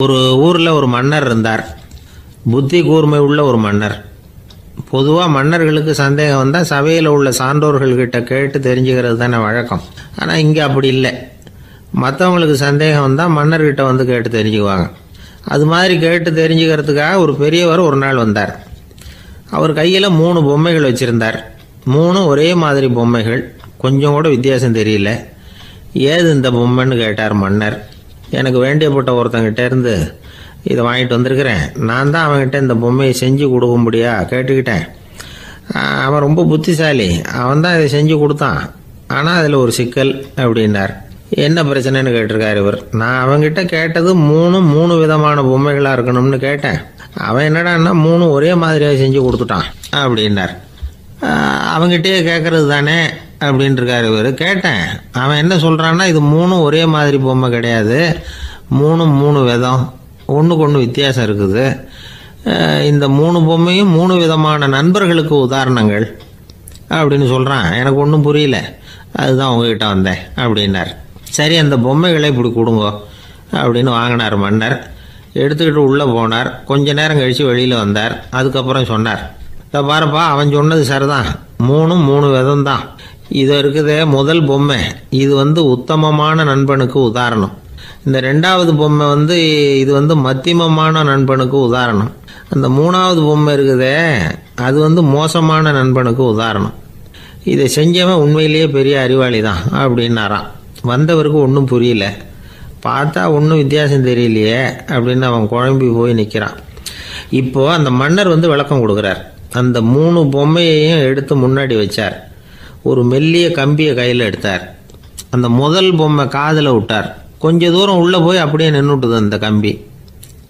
ஒரு ஊரில் ஒரு மன்னர் இருந்தார். புத்தி கூர்மை உள்ள ஒரு மன்னர். பொதுவாக மன்னர்களுக்கு சந்தேகம் வந்தால் சபையில் உள்ள சான்றோர்கள்கிட்ட கேட்டு தெரிஞ்சுக்கிறது தானே வழக்கம். ஆனால் இங்கே அப்படி இல்லை. மற்றவங்களுக்கு சந்தேகம் வந்தால் மன்னர்கிட்ட வந்து கேட்டு தெரிஞ்சுக்குவாங்க. அது மாதிரி கேட்டு தெரிஞ்சுக்கிறதுக்காக ஒரு பெரியவர் ஒரு நாள் வந்தார். அவர் கையில் 3 பொம்மைகள் வச்சுருந்தார். 3 ஒரே மாதிரி பொம்மைகள், கொஞ்சம் கூட வித்தியாசம் தெரியல. ஏது இந்த பொம்மைன்னு கேட்டார் மன்னர். எனக்கு வேண்டியப்பட்ட ஒருத்தங்கிட்ட இருந்து இதை வாங்கிட்டு வந்திருக்கிறேன். நான் தான் அவன்கிட்ட இந்த பொம்மையை செஞ்சு கொடுக்கும்படியா கேட்டுக்கிட்டேன். அவன் ரொம்ப புத்திசாலி, அவன் தான் இதை செஞ்சு கொடுத்தான். ஆனால் அதில் ஒரு சிக்கல் அப்படின்னார். என்ன பிரச்சனைன்னு கேட்டிருக்காரு இவர். நான் அவன்கிட்ட கேட்டது 3 விதமான பொம்மைகளாக இருக்கணும்னு கேட்டேன். அவன் என்னடான்னா 3 ஒரே மாதிரியாக செஞ்சு கொடுத்துட்டான் அப்படின்னார். அவங்ககிட்டயே கேட்கறது தானே அப்படின்ட்டுருக்காரு இவர். கேட்டேன், அவன் என்ன சொல்கிறான்னா இது 3 ஒரே மாதிரி பொம்மை கிடையாது, 3 விதம், ஒன்றுக்கு ஒன்று வித்தியாசம் இருக்குது. இந்த 3 பொம்மையும் 3 விதமான நண்பர்களுக்கு உதாரணங்கள் அப்படின்னு சொல்கிறான். எனக்கு ஒன்றும் புரியல, அதுதான் உங்ககிட்ட வந்தேன் அப்படின்னார். சரி, அந்த பொம்மைகளை இப்படி கொடுங்க அப்படின்னு வாங்கினார் மன்னர். எடுத்துக்கிட்டு உள்ளே போனார். கொஞ்ச நேரம் கழித்து வெளியில் வந்தார். அதுக்கப்புறம் சொன்னார், இதை பாருப்பா, அவன் சொன்னது சரிதான், 3 விதம் தான். இது இருக்குதே முதல் பொம்மை, இது உத்தமமான நண்பனுக்கு உதாரணம். இந்த 2வது பொம்மை இது மத்தியமமான நண்பனுக்கு உதாரணம். அந்த 3வது பொம்மை இருக்குதே அது மோசமான நண்பனுக்கு உதாரணம். இதை செஞ்சவன் உண்மையிலேயே பெரிய அறிவாளி தான் அப்படின்னாராம். வந்தவருக்கு ஒன்றும் புரியல. பார்த்தா ஒன்றும் வித்தியாசம் தெரியலையே அப்படின்னு அவன் குழம்பி போய் நிற்கிறான். இப்போது அந்த மன்னர் விளக்கம் கொடுக்குறார். அந்த 3 பொம்மையையும் எடுத்து முன்னாடி வச்சார். ஒரு மெல்லிய கம்பியை கையில் எடுத்தார். அந்த முதல் பொம்மை காதில் விட்டார். கொஞ்ச தூரம் உள்ளே போய் அப்படியே நின்றுட்டுது அந்த கம்பி.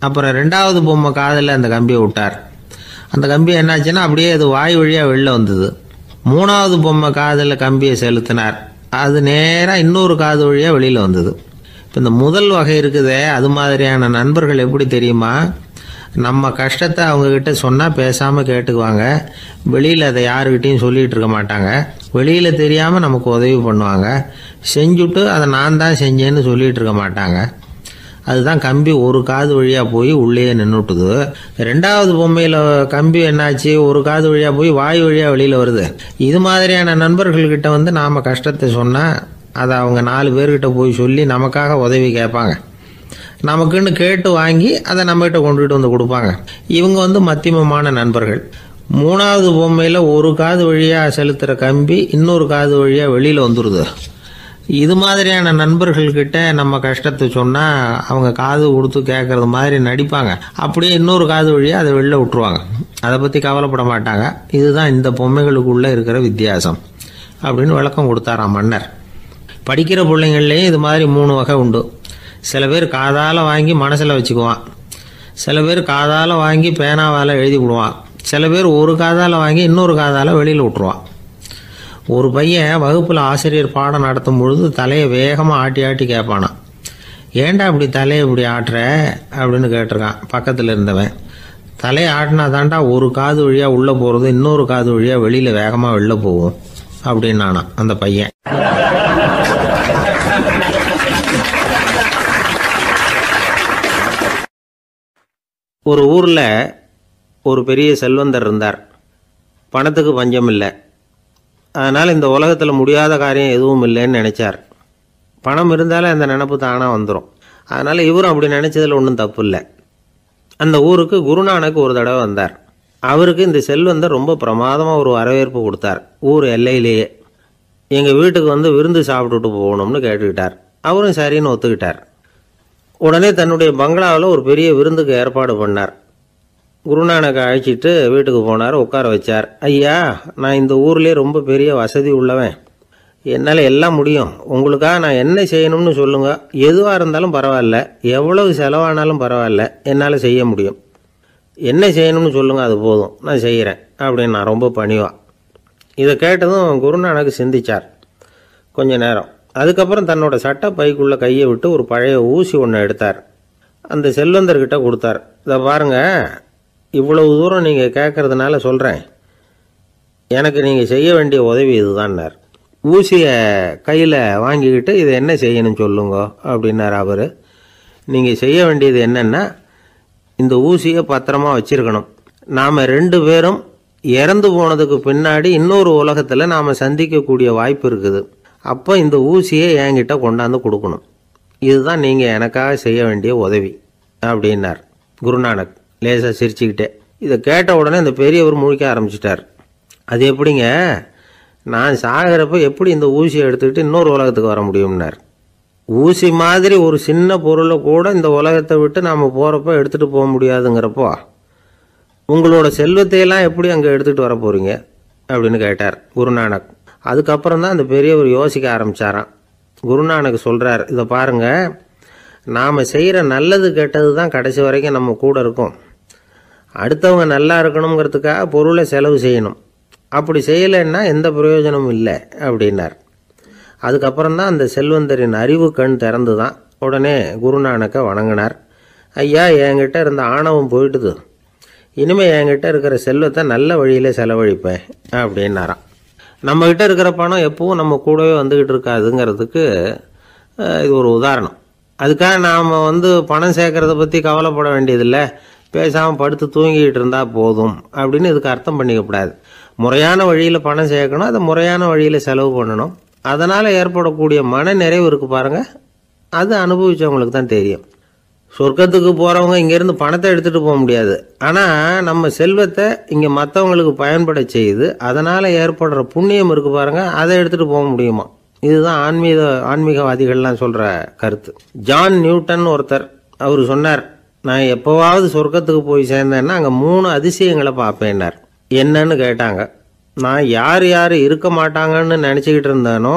அப்புறம் 2வது பொம்மை காதில் அந்த கம்பியை விட்டார். அந்த கம்பி என்னாச்சுன்னா அப்படியே அது வாய் வழியாக வெளில வந்தது. 3வது பொம்மை காதில் கம்பியை செலுத்தினார். அது நேராக இன்னொரு காது வழியாக வெளியில் வந்தது. இப்போ இந்த முதல் வகை இருக்குதே, அது மாதிரியான நண்பர்கள் எப்படி தெரியுமா? நம்ம கஷ்டத்தை அவங்கக்கிட்ட சொன்னால் பேசாமல் கேட்டுக்குவாங்க. வெளியில் அதை யாருக்கிட்டையும் சொல்லிகிட்டு இருக்க மாட்டாங்க. வெளியில் தெரியாமல் நமக்கு உதவி பண்ணுவாங்க. செஞ்சுட்டு அதை நான் தான் செஞ்சேன்னு சொல்லிகிட்டு இருக்க மாட்டாங்க. அதுதான் கம்பி ஒரு காது வழியாக போய் உள்ளே நின்றுட்டுது. 2வது பொம்மையில் கம்பி என்னாச்சு, ஒரு காது வழியாக போய் வாய் வழியாக வெளியில் வருது. இது மாதிரியான நண்பர்கள்கிட்ட நாம் கஷ்டத்தை சொன்னால் அதை அவங்க 4 பேர்கிட்ட போய் சொல்லி நமக்காக உதவி கேட்பாங்க. நமக்குன்னு கேட்டு வாங்கி அதை நம்மகிட்ட கொண்டுகிட்டு வந்து கொடுப்பாங்க. இவங்க மத்தியமமான நண்பர்கள். 3வது பொம்மையில் ஒரு காது வழியாக செலுத்துகிற கம்பி இன்னொரு காது வழியாக வெளியில் வந்துடுது. இது மாதிரியான நண்பர்கள்கிட்ட நம்ம கஷ்டத்தை சொன்னால் அவங்க காது கொடுத்து கேட்குறது மாதிரி நடிப்பாங்க. அப்படியே இன்னொரு காது வழியாக அதை வெளில விட்டுருவாங்க. அதை பற்றி கவலைப்பட மாட்டாங்க. இதுதான் இந்த பொம்மைகளுக்குள்ளே இருக்கிற வித்தியாசம் அப்படின்னு விளக்கம் கொடுத்தாராம் மன்னர். படிக்கிற பிள்ளைங்கள்லேயும் இது மாதிரி 3 வகை உண்டு. சில பேர் காதால் வாங்கி மனசில் வச்சுக்குவான். சில பேர் காதால் வாங்கி பேனாவால் எழுதி விடுவான். சில பேர் ஒரு காதால் வாங்கி இன்னொரு காதால் வெளியில் விட்டுருவான். ஒரு பையன் வகுப்பில் ஆசிரியர் பாடம் நடத்தும் பொழுது தலையை வேகமாக ஆட்டி ஆட்டி கேட்பானான். ஏன்டா இப்படி தலையை இப்படி ஆட்டுற அப்படின்னு கேட்டிருக்கான் பக்கத்தில் இருந்தவன். தலையை ஆட்டினா தாண்டா ஒரு காது வழியாக உள்ளே போகிறது, இன்னொரு காது வழியாக வெளியில் வேகமாக வெளில போகும் அப்படின்னானான் அந்த பையன். ஒரு ஊரில் ஒரு பெரிய செல்வந்தர் இருந்தார். பணத்துக்கு பஞ்சம் இல்லை. அதனால் இந்த உலகத்தில் முடியாத காரியம் எதுவும் இல்லைன்னு நினச்சார். பணம் இருந்தாலே அந்த நினப்பு தானாக வந்துடும். அதனால் இவரும் அப்படி நினச்சதில் ஒன்றும் தப்பு இல்லை. அந்த ஊருக்கு குருநானக் ஒரு தடவை வந்தார். அவருக்கு இந்த செல்வந்தர் ரொம்ப பிரமாதமாக ஒரு வரவேற்பு கொடுத்தார். ஊர் எல்லையிலேயே எங்கள் வீட்டுக்கு விருந்து சாப்பிட்டுட்டு போகணும்னு கேட்டுக்கிட்டார். அவரும் சரின்னு ஒத்துக்கிட்டார். உடனே தன்னுடைய பங்களாவில் ஒரு பெரிய விருந்துக்கு ஏற்பாடு பண்ணார். குருநானக்கை அழைச்சிட்டு வீட்டுக்கு போனார். உட்கார வச்சார். ஐயா, நான் இந்த ஊர்லேயே ரொம்ப பெரிய வசதி உள்ளவன். என்னால் எல்லாம் முடியும். உங்களுக்காக நான் என்ன செய்யணும்னு சொல்லுங்கள். எதுவாக இருந்தாலும் பரவாயில்ல, எவ்வளவு செலவானாலும் பரவாயில்ல, என்னால் செய்ய முடியும். என்ன செய்யணும்னு சொல்லுங்கள், அது போதும், நான் செய்கிறேன் அப்படின்னு நான் ரொம்ப பணிவான். இதை கேட்டதும் குருநானக் சிந்திச்சார் கொஞ்ச நேரம். அதுக்கப்புறம் தன்னோட சட்டை பைக்குள்ளே கையை விட்டு ஒரு பழைய ஊசி ஒன்று எடுத்தார். அந்த செல்வந்தர்கிட்ட கொடுத்தார். இதை பாருங்கள், இவ்வளவு தூரம் நீங்கள் கேட்கறதுனால சொல்கிறேன். எனக்கு நீங்கள் செய்ய வேண்டிய உதவி இதுதான்னார். ஊசியை கையில் வாங்கிக்கிட்டு இதை என்ன செய்யணும்னு சொல்லுங்க அப்படின்னார் அவர். நீங்கள் செய்ய வேண்டியது என்னென்னா, இந்த ஊசியை பத்திரமா வச்சிருக்கணும். நாம் 2 பேரும் இறந்து போனதுக்கு பின்னாடி இன்னொரு உலகத்தில் நாம் சந்திக்கக்கூடிய வாய்ப்பு இருக்குது. அப்போ இந்த ஊசியை என்கிட்ட கொண்டாந்து கொடுக்கணும். இதுதான் நீங்கள் எனக்காக செய்ய வேண்டிய உதவி அப்படின்னார் குருநானக் லேசாக சிரிச்சுக்கிட்டே. இதை கேட்ட உடனே இந்த பெரியவர் முழிக்க ஆரம்பிச்சிட்டார். அது எப்படிங்க, நான் சாகிறப்ப எப்படி இந்த ஊசியை எடுத்துக்கிட்டு இன்னொரு உலகத்துக்கு வர முடியும்னார். ஊசி மாதிரி ஒரு சின்ன பொருளை கூட இந்த உலகத்தை விட்டு நாம் போகிறப்ப எடுத்துகிட்டு போக முடியாதுங்கிறப்போ உங்களோட செல்வத்தையெல்லாம் எப்படி அங்கே எடுத்துகிட்டு வர போகிறீங்க அப்படின்னு கேட்டார் குருநானக். அதுக்கப்புறம் தான் அந்த பெரியவர் யோசிக்க ஆரம்பித்தாராம். குருநானக் சொல்கிறார், இதை பாருங்கள், நாம் செய்கிற நல்லது கெட்டது தான் கடைசி வரைக்கும் நம்ம கூட இருக்கும். அடுத்தவங்க நல்லா இருக்கணுங்கிறதுக்காக பொருளை செலவு செய்யணும். அப்படி செய்யலைன்னா எந்த பிரயோஜனமும் இல்லை அப்படின்னார். அதுக்கப்புறம் தான் அந்த செல்வந்தரின் அறிவு கண் திறந்து தான் உடனே குருநானக்கை வணங்கினார். ஐயா, என்கிட்ட இருந்த ஆணவம் போயிட்டுது, இனிமேல் என்கிட்ட இருக்கிற செல்வத்தை நல்ல வழியில் செலவழிப்பேன் அப்படின்னாராம். நம்மக்கிட்ட இருக்கிற பணம் எப்பவும் நம்ம கூடவே வந்துக்கிட்டு இருக்காதுங்கிறதுக்கு இது ஒரு உதாரணம். அதுக்காக நாம் பணம் சேர்க்கறத பற்றி கவலைப்பட வேண்டியதில்லை, பேசாமல் படுத்து தூங்கிக்கிட்டு இருந்தால் போதும் அப்படின்னு இதுக்கு அர்த்தம் பண்ணிக்கப்படாது. முறையான வழியில் பணம் சேர்க்கணும், அதை முறையான வழியில் செலவு பண்ணணும். அதனால் ஏற்படக்கூடிய மன நிறைவு இருக்குது பாருங்கள், அது அனுபவித்தவங்களுக்கு தான் தெரியும். சொர்க்கத்துக்கு போகிறவங்க இங்கேருந்து பணத்தை எடுத்துகிட்டு போக முடியாது. ஆனால் நம்ம செல்வத்தை இங்கே மற்றவங்களுக்கு பயன்பட செய்து அதனால் ஏற்படுற புண்ணியம் இருக்குது பாருங்கள், அதை எடுத்துகிட்டு போக முடியுமா. இதுதான் ஆன்மீகவாதிகள்லாம் சொல்கிற கருத்து. ஜான் நியூட்டன் ஒருத்தர், அவர் சொன்னார், நான் எப்போவாவது சொர்க்கத்துக்கு போய் சேர்ந்தேன்னா அங்கே 3 அதிசயங்களை பார்ப்பேன்னார். என்னன்னு கேட்டாங்க. நான் யார் யார் இருக்க மாட்டாங்கன்னு நினச்சிக்கிட்டு இருந்தேனோ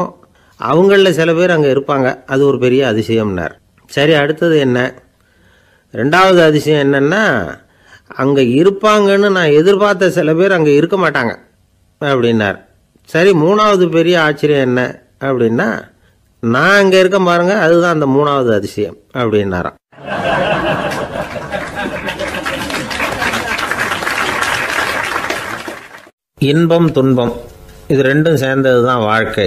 அவங்களில் சில பேர் அங்கே இருப்பாங்க, அது ஒரு பெரிய அதிசயம்னார். சரி, அடுத்தது என்ன? 2வது அதிசயம் என்னென்னா, அங்கே இருப்பாங்கன்னு நான் எதிர்பார்த்த சில பேர் அங்கே இருக்க மாட்டாங்க அப்படின்னார். சரி, 3வது பெரிய ஆச்சரியம் என்ன அப்படின்னா, நான் அங்கே இருக்க பாருங்க, அதுதான் அந்த 3வது அதிசயம் அப்படின்னாராம். இன்பம் துன்பம் இது 2ம் சேர்ந்தது தான் வாழ்க்கை.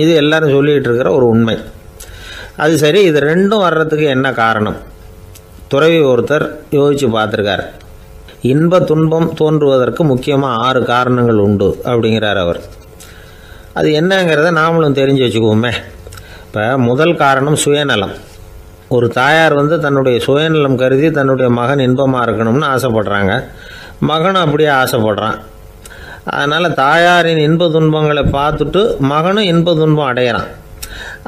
இது எல்லாரும் சொல்லிகிட்டு இருக்கிற ஒரு உண்மை. அது சரி, இது 2ம் வர்றதுக்கு என்ன காரணம்? துறவி ஒருத்தர் யோசித்து பார்த்துருக்கார். இன்ப துன்பம் தோன்றுவதற்கு முக்கியமாக 6 காரணங்கள் உண்டு அப்படிங்கிறார் அவர். அது என்னங்கிறத நாமளும் தெரிஞ்சு வச்சுக்குவோமே. இப்போ முதல் காரணம் சுயநலம். ஒரு தாயார் தன்னுடைய சுயநலம் கருதி தன்னுடைய மகன் இன்பமாக இருக்கணும்னு ஆசைப்படுறாங்க. மகனும் அப்படியே ஆசைப்படுறான். அதனால் தாயாரின் இன்ப துன்பங்களை பார்த்துட்டு மகனும் இன்ப துன்பம் அடையிறான்.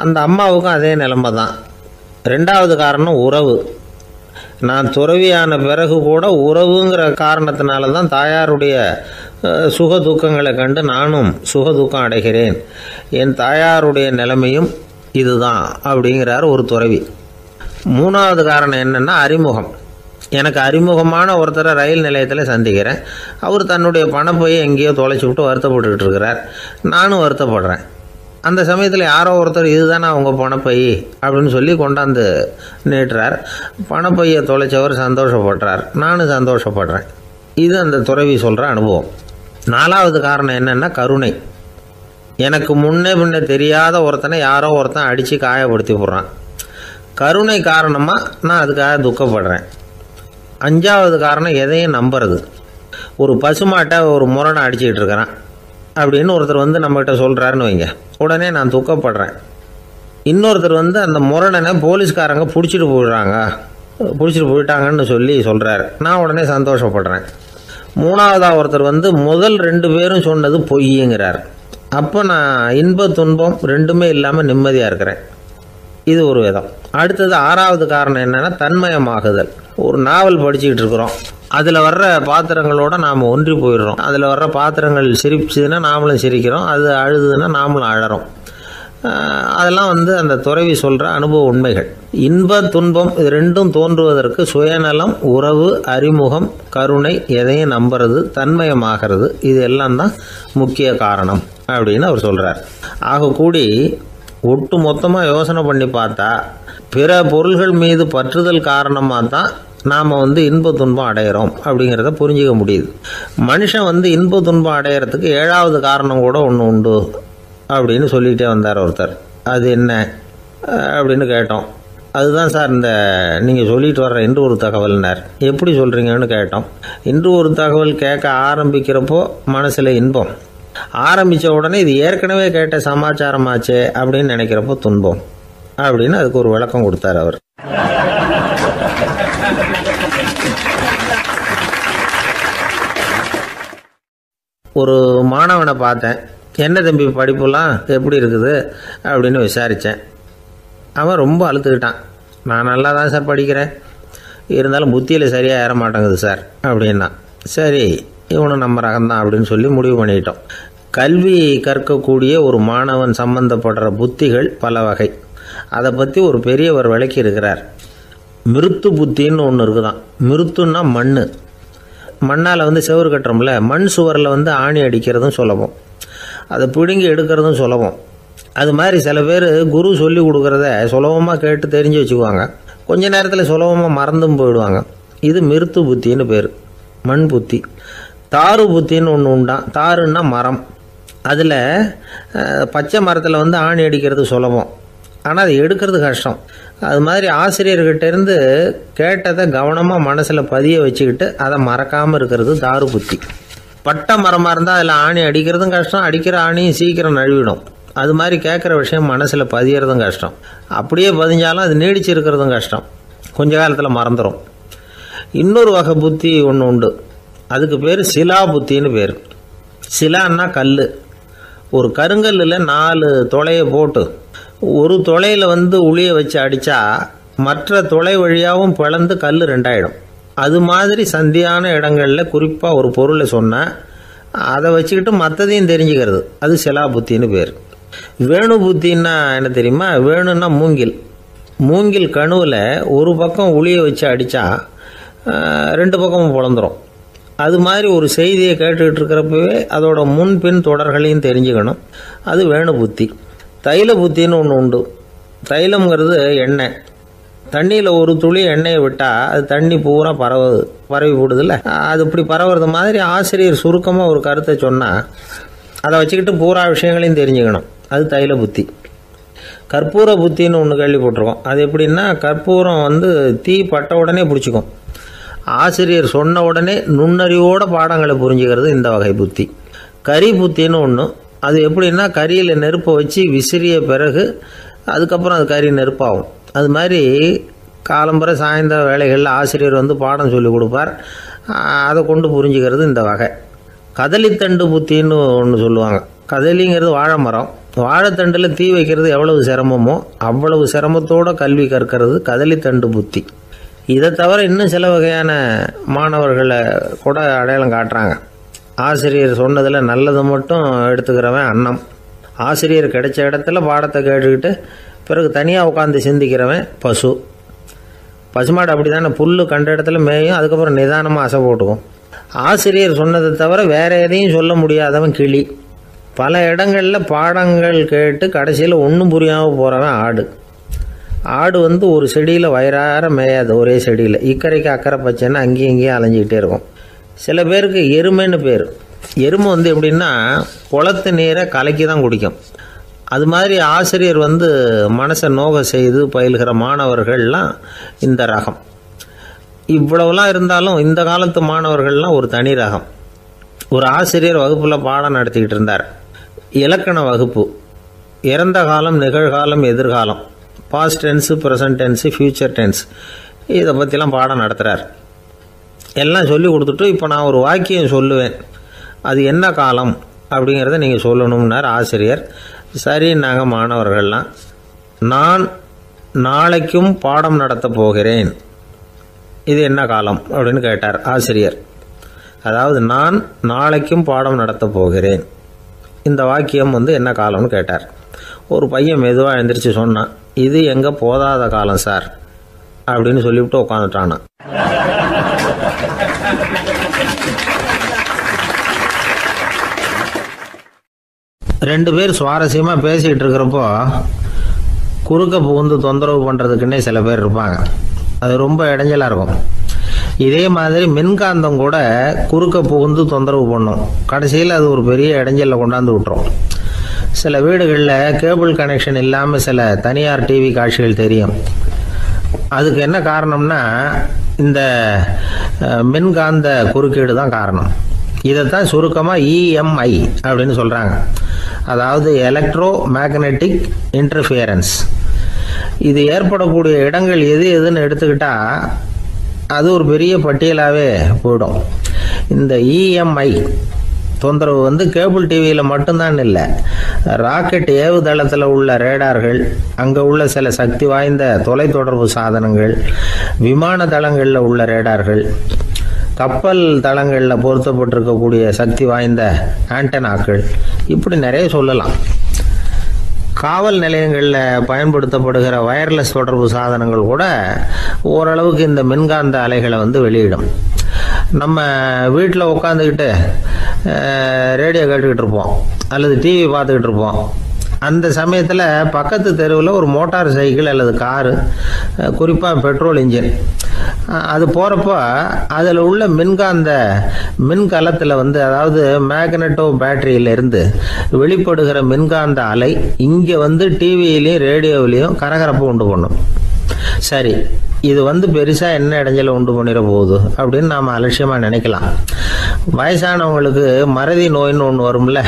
அந்த அம்மாவுக்கும் அதே நிலைமை தான். 2வது காரணம் உறவு. நான் துறவியான பிறகு கூட உறவுங்கிற காரணத்தினால தான் தாயாருடைய சுக துக்கங்களை கண்டு நானும் சுக துக்கம் அடைகிறேன். என் தாயாருடைய நிலைமையும் இதுதான் அப்படிங்கிறார் ஒரு துறவி. 3வது காரணம் என்னென்னா அறிமுகம். எனக்கு அறிமுகமான ஒருத்தரை ரயில் நிலையத்தில் சந்திக்கிறேன். அவர் தன்னுடைய பணப்பையை எங்கேயோ தொலைச்சி விட்டு வருத்தப்பட்டுக்கிட்டு இருக்கிறார். நானும் வருத்தப்படுறேன். அந்த சமயத்தில் யாரோ ஒருத்தர் இதுதானே அவங்க பணப்பை அப்படின்னு சொல்லி கொண்டாந்து நீட்டுறார். பணப்பையை தொலைச்சவர் சந்தோஷப்படுறார், நானும் சந்தோஷப்படுறேன். இது அந்த துறவி சொல்கிற அனுபவம். 4வது காரணம் என்னென்னா கருணை. எனக்கு முன்னே தெரியாத ஒருத்தனை யாரோ ஒருத்தன் அடித்து காயப்படுத்தி போடுறான். கருணை காரணமாக நான் அதுக்காக துக்கப்படுறேன். 5வது காரணம் எதையும் நம்புறது. ஒரு பசுமாட்டை ஒரு முரணை அடிச்சுக்கிட்டு இருக்கிறான் அப்படின்னு ஒருத்தர் நம்மகிட்ட சொல்கிறாருன்னு வைங்க, உடனே நான் துக்கப்படுறேன். இன்னொருத்தர் அந்த முரணனை போலீஸ்காரங்க பிடிச்சிட்டு போயிட்டாங்கன்னு சொல்கிறாரு, நான் உடனே சந்தோஷப்படுறேன். 3வதாக ஒருத்தர் முதல் 2 பேரும் சொன்னது பொய்யுங்கிறார். அப்போ நான் இன்ப துன்பம் 2மே இல்லாமல் நிம்மதியாக இருக்கிறேன். இது ஒரு விதம். அடுத்தது 6வது காரணம் என்னென்னா தன்மயமாகுதல். ஒரு நாவல் படிச்சுக்கிட்டு இருக்கிறோம், அதில் வர்ற பாத்திரங்களோட நாம் ஒன்றி போயிடுறோம். அதில் வர்ற பாத்திரங்கள் சிரிச்சுதுன்னா நாமளும் சிரிக்கிறோம், அது அழுதுன்னா நாமளும் அழறோம். அதெல்லாம் அந்த துறவி சொல்கிற அனுபவ உண்மைகள். இன்ப துன்பம் இது 2ம் தோன்றுவதற்கு சுயநலம், உறவு, அறிமுகம், கருணை, எதையும் நம்புறது, தன்மயமாகிறது, இது எல்லாம் தான் முக்கிய காரணம் அப்படின்னு அவர் சொல்கிறார். ஆகக்கூடி ஒட்டு மொத்தமாக யோசனை பண்ணி பார்த்தா பிற பொருள்கள் மீது பற்றுதல் காரணமாக தான் நாம் இன்ப துன்பம் அடையிறோம் அப்படிங்கிறத புரிஞ்சிக்க முடியுது. மனுஷன் இன்ப துன்பம் அடையிறதுக்கு 7வது காரணம் கூட ஒன்று உண்டு அப்படின்னு சொல்லிகிட்டே வந்தார் ஒருத்தர். அது என்ன அப்படின்னு கேட்டோம். அதுதான் சார் இந்த நீங்கள் சொல்லிட்டு வர்ற இன்று ஒரு தகவல்னார். எப்படி சொல்கிறீங்கன்னு கேட்டோம். இன்று ஒரு தகவல் கேட்க ஆரம்பிக்கிறப்போ மனசில் இன்பம், ஆரம்பித்த உடனே இது ஏற்கனவே கேட்ட சமாச்சாரமாச்சே அப்படின்னு நினைக்கிறப்போ துன்பம் அப்படின்னு அதுக்கு ஒரு விளக்கம் கொடுத்தார் அவர். ஒரு மாணவனை பார்த்தேன். என்ன தம்பி படிப்புலாம் எப்படி இருக்குது அப்படின்னு விசாரித்தேன். அவன் ரொம்ப அழுத்துக்கிட்டான். நான் நல்லா தான் சார் படிக்கிறேன், இருந்தாலும் புத்தியில் சரியாக ஏற மாட்டேங்குது சார் அப்படின்னா. சரி, இவனும் நம்ம ரகம்தான் அப்படின்னு சொல்லி முடிவு பண்ணிட்டோம். கல்வி கற்கக்கூடிய ஒரு மாணவன் சம்பந்தப்படுற புத்திகள் பல வகை. அதை பற்றி ஒரு பெரியவர் விளக்கி இருக்கிறார். மிருத்து புத்தின்னு ஒன்று இருக்குதான். மிருத்துன்னா மண்ணால் செவுறு கட்டுறோம்ல, மண் சுவரில் ஆணி அடிக்கிறதும் சுலபம், அதை பிடுங்கி எடுக்கிறதும் சுலபம். அது மாதிரி சில பேர் குரு சொல்லி கொடுக்குறத சுலபமாக கேட்டு தெரிஞ்சு வச்சுக்குவாங்க, கொஞ்ச நேரத்தில் சுலபமாக மறந்தும் போயிடுவாங்க. இது மிருத்து புத்தின்னு பேர், மண் புத்தி. தாரு புத்தின்னு ஒன்று உண்டான். தாருன்னா மரம். அதில் பச்சை மரத்தில் ஆணி அடிக்கிறது சுலபம், ஆனால் அதை எடுக்கிறது கஷ்டம். அது மாதிரி ஆசிரியர்கிட்டேருந்து கேட்டதை கவனமாக மனசில் பதிய வச்சுக்கிட்டு அதை மறக்காமல் இருக்கிறது தாரு புத்தி. பட்டை மரமாக இருந்தால் அதில் ஆணி அடிக்கிறதும் கஷ்டம், அடிக்கிற ஆணியும் சீக்கிரம் நழுவிடும். அது மாதிரி கேட்குற விஷயம் மனசில் பதியறதும் கஷ்டம். அப்படியே பதிஞ்சாலும் அது நீடிச்சு இருக்கிறதும் கஷ்டம், கொஞ்ச காலத்தில் மறந்துடும். இன்னொரு வகை புத்தி ஒன்று உண்டு, அதுக்கு பேர் சிலா புத்தின்னு பேர். சிலான்னா கல். ஒரு கருங்கல்லில் 4 துளையை போட்டு ஒரு துளையில் உளிய வச்சு அடித்தா மற்ற துளை வழியாகவும் பிளந்து கல் 2 ஆகிடும். அது மாதிரி சந்தியான இடங்களில் குறிப்பாக ஒரு பொருளை சொன்னால் அதை வச்சுக்கிட்டு மற்றதையும் தெரிஞ்சுக்கிறது, அது சிலா புத்தின்னு பேர். வேணு புத்தின்னா என்ன தெரியுமா? வேணுன்னா மூங்கில் கணுவில் ஒரு பக்கம் உளிய வச்சு அடித்தா 2 பக்கமும் பிளந்துடும். அது மாதிரி ஒரு செய்தியை கேட்டுக்கிட்டு இருக்கிறப்பவே அதோட முன்பின் தொடர்களையும் தெரிஞ்சுக்கணும், அது வேணு புத்தி. தைல புத்தின்னு ஒன்று உண்டு. தைலம்ங்கிறது எண்ணெய். தண்ணியில் ஒரு துளி எண்ணெயை விட்டால் அது தண்ணி பூரா பரவி போடுதில்ல, அது இப்படி பரவுறது மாதிரி ஆசிரியர் சுருக்கமாக ஒரு கருத்தை சொன்னால் அதை வச்சுக்கிட்டு பூரா விஷயங்களையும் தெரிஞ்சுக்கணும், அது தைல புத்தி. கற்பூர புத்தின்னு ஒன்று கேள்விப்பட்டிருக்கோம். அது எப்படின்னா, கற்பூரம் தீ பட்ட உடனே பிடிச்சிக்கும். ஆசிரியர் சொன்ன உடனே நுண்ணறிவோட பாடங்களை புரிஞ்சுக்கிறது இந்த வகை புத்தி. கரி புத்தின்னு ஒன்று. அது எப்படின்னா, கரியில் நெருப்பை வச்சு விசிறிய பிறகு அதுக்கப்புறம் அது கறி நெருப்பாகும். அது மாதிரி காலம்பரை சாயந்தர வேலைகளில் ஆசிரியர் பாடம் சொல்லி கொடுப்பார், அதை கொண்டு புரிஞ்சுக்கிறது இந்த வகை. கதலித்தண்டு புத்தின்னு ஒன்று சொல்லுவாங்க. கதலிங்கிறது வாழை மரம். வாழைத்தண்டில் தீ வைக்கிறது எவ்வளவு சிரமமோ அவ்வளவு சிரமத்தோடு கல்வி கற்கிறது கதலித்தண்டு புத்தி. இதை தவிர இன்னும் சில வகையான மாணவர்களை கூட அடையாளம் காட்டுறாங்க. ஆசிரியர் சொன்னதில் நல்லதை மட்டும் எடுத்துக்கிறவன் அன்னம். ஆசிரியர் கிடைச்ச இடத்துல பாடத்தை கேட்டுக்கிட்டு பிறகு தனியாக உட்காந்து சிந்திக்கிறவன் பசுமாடு அப்படி தானே, புல் கண்ட இடத்துல மேயும், அதுக்கப்புறம் நிதானமாக அசை போட்டுக்கும். ஆசிரியர் சொன்னதை தவிர வேறு எதையும் சொல்ல முடியாதவன் கிளி. பல இடங்களில் பாடங்கள் கேட்டு கடைசியில் ஒன்றும் புரியாமல் போகிறவன் ஆடு ஒரு செடியில் வயிறார மேயாது, ஒரே செடியில். இக்கரைக்கு அக்கறை பச்சைன்னா அங்கேயும் இங்கேயும் அலைஞ்சிக்கிட்டே இருக்கும். சில பேருக்கு எருமைன்னு பேர். எருமை எப்படின்னா குளத்து நீரை கலக்கி தான் குடிக்கும். அது மாதிரி ஆசிரியர் மனசை நோக செய்து பயில்கிற மாணவர்கள்லாம் இந்த ரகம். இவ்வளவுலாம் இருந்தாலும் இந்த காலத்து மாணவர்கள்லாம் ஒரு தனி ரகம். ஒரு ஆசிரியர் வகுப்பில் பாடம் நடத்திக்கிட்டு இருந்தார். இலக்கண வகுப்பு. இறந்த காலம், நிகழ்காலம், எதிர்காலம், past tense, present tense, future tense, இதை பற்றிலாம் பாடம் நடத்துகிறார். எல்லாம் சொல்லி கொடுத்துட்டு இப்போ நான் ஒரு வாக்கியம் சொல்லுவேன், அது என்ன காலம் அப்படிங்கிறத நீங்கள் சொல்லணும்னார் ஆசிரியர். சரி, நாங்கள் மாணவர்கள்லாம், நான் நாளைக்கும் பாடம் நடத்தப் போகிறேன், இது என்ன காலம் அப்படின்னு கேட்டார் ஆசிரியர். அதாவது நான் நாளைக்கும் பாடம் நடத்தப் போகிறேன், இந்த வாக்கியம் என்ன காலம்னு கேட்டார். ஒரு பையன் மெதுவாக எழுந்திரிச்சு சொன்னான், இது எங்கே போதாத காலம் சார் அப்படின்னு சொல்லிவிட்டு உட்காந்துட்டானா. ரெண்டு பேர் சுவாரஸ்யமாக பேசிகிட்டு இருக்கிறப்போ குறுக்க புகுந்து தொந்தரவு பண்ணுறதுக்குன்னே சில பேர் இருப்பாங்க. அது ரொம்ப இடைஞ்சலாக இருக்கும். இதே மாதிரி மின்காந்தம் கூட குறுக்க புகுந்து தொந்தரவு பண்ணும். கடைசியில் அது ஒரு பெரிய இடைஞ்சலில் கொண்டாந்து விட்டுரும். சில வீடுகளில் கேபிள் கனெக்ஷன் இல்லாமல் சில தனியார் டிவி காட்சிகள் தெரியும். அதுக்கு என்ன காரணம்னா இந்த மின்காந்த குறுக்கீடு தான் காரணம். இதைத்தான் சுருக்கமாக இஎம்ஐ அப்படின்னு சொல்கிறாங்க. அதாவது எலக்ட்ரோ மேக்னெட்டிக் இன்டர்ஃபியரன்ஸ். இது ஏற்படக்கூடிய இடங்கள் எது எதுன்னு எடுத்துக்கிட்டா அது ஒரு பெரிய பட்டியலாகவே போயிடும். இந்த இஎம்ஐ தொந்தரவு வந்து கேபிள் டிவியில் மட்டும்தான் இல்லை, ராக்கெட் ஏவுதளத்தில் உள்ள ரேடார்கள், அங்கே உள்ள சில சக்தி வாய்ந்த தொலைத்தொடர்பு சாதனங்கள், விமான தளங்களில் உள்ள ரேடார்கள், கப்பல் தளங்களில் பொருத்தப்பட்டிருக்கக்கூடிய சக்தி வாய்ந்த ஆண்டனாக்கள், இப்படி நிறைய சொல்லலாம். காவல் நிலையங்களில் பயன்படுத்தப்படுகிற வயர்லெஸ் தொடர்பு சாதனங்கள் கூட ஓரளவுக்கு இந்த மின்காந்த அலைகளை வந்து வெளியிடும். நம்ம வீட்டில் உட்காந்துக்கிட்டு ரேடியோ கேட்டுக்கிட்டு இருப்போம் அல்லது டிவி பார்த்துக்கிட்டு இருப்போம். அந்த சமயத்தில் பக்கத்து தெருவில் ஒரு மோட்டார் சைக்கிள் அல்லது காரு, குறிப்பாக பெட்ரோல் இன்ஜின், அது போகிறப்போ அதில் உள்ள மின்கலத்தில் வந்து, அதாவது மேக்னட்டோ பேட்டரியிலிருந்து வெளிப்படுகிற மின்காந்த அலை இங்கே வந்து டிவியிலையும் ரேடியோவிலையும் கரகரப்பு உண்டு பண்ணும். சரி, இது வந்து பெருசாக என்ன இடைஞ்சலை உண்டு பண்ணிட போகுது அப்படின்னு நாம் அலட்சியமாக நினைக்கலாம். வயசானவங்களுக்கு மறதி நோயின்னு ஒன்று வரும்ல,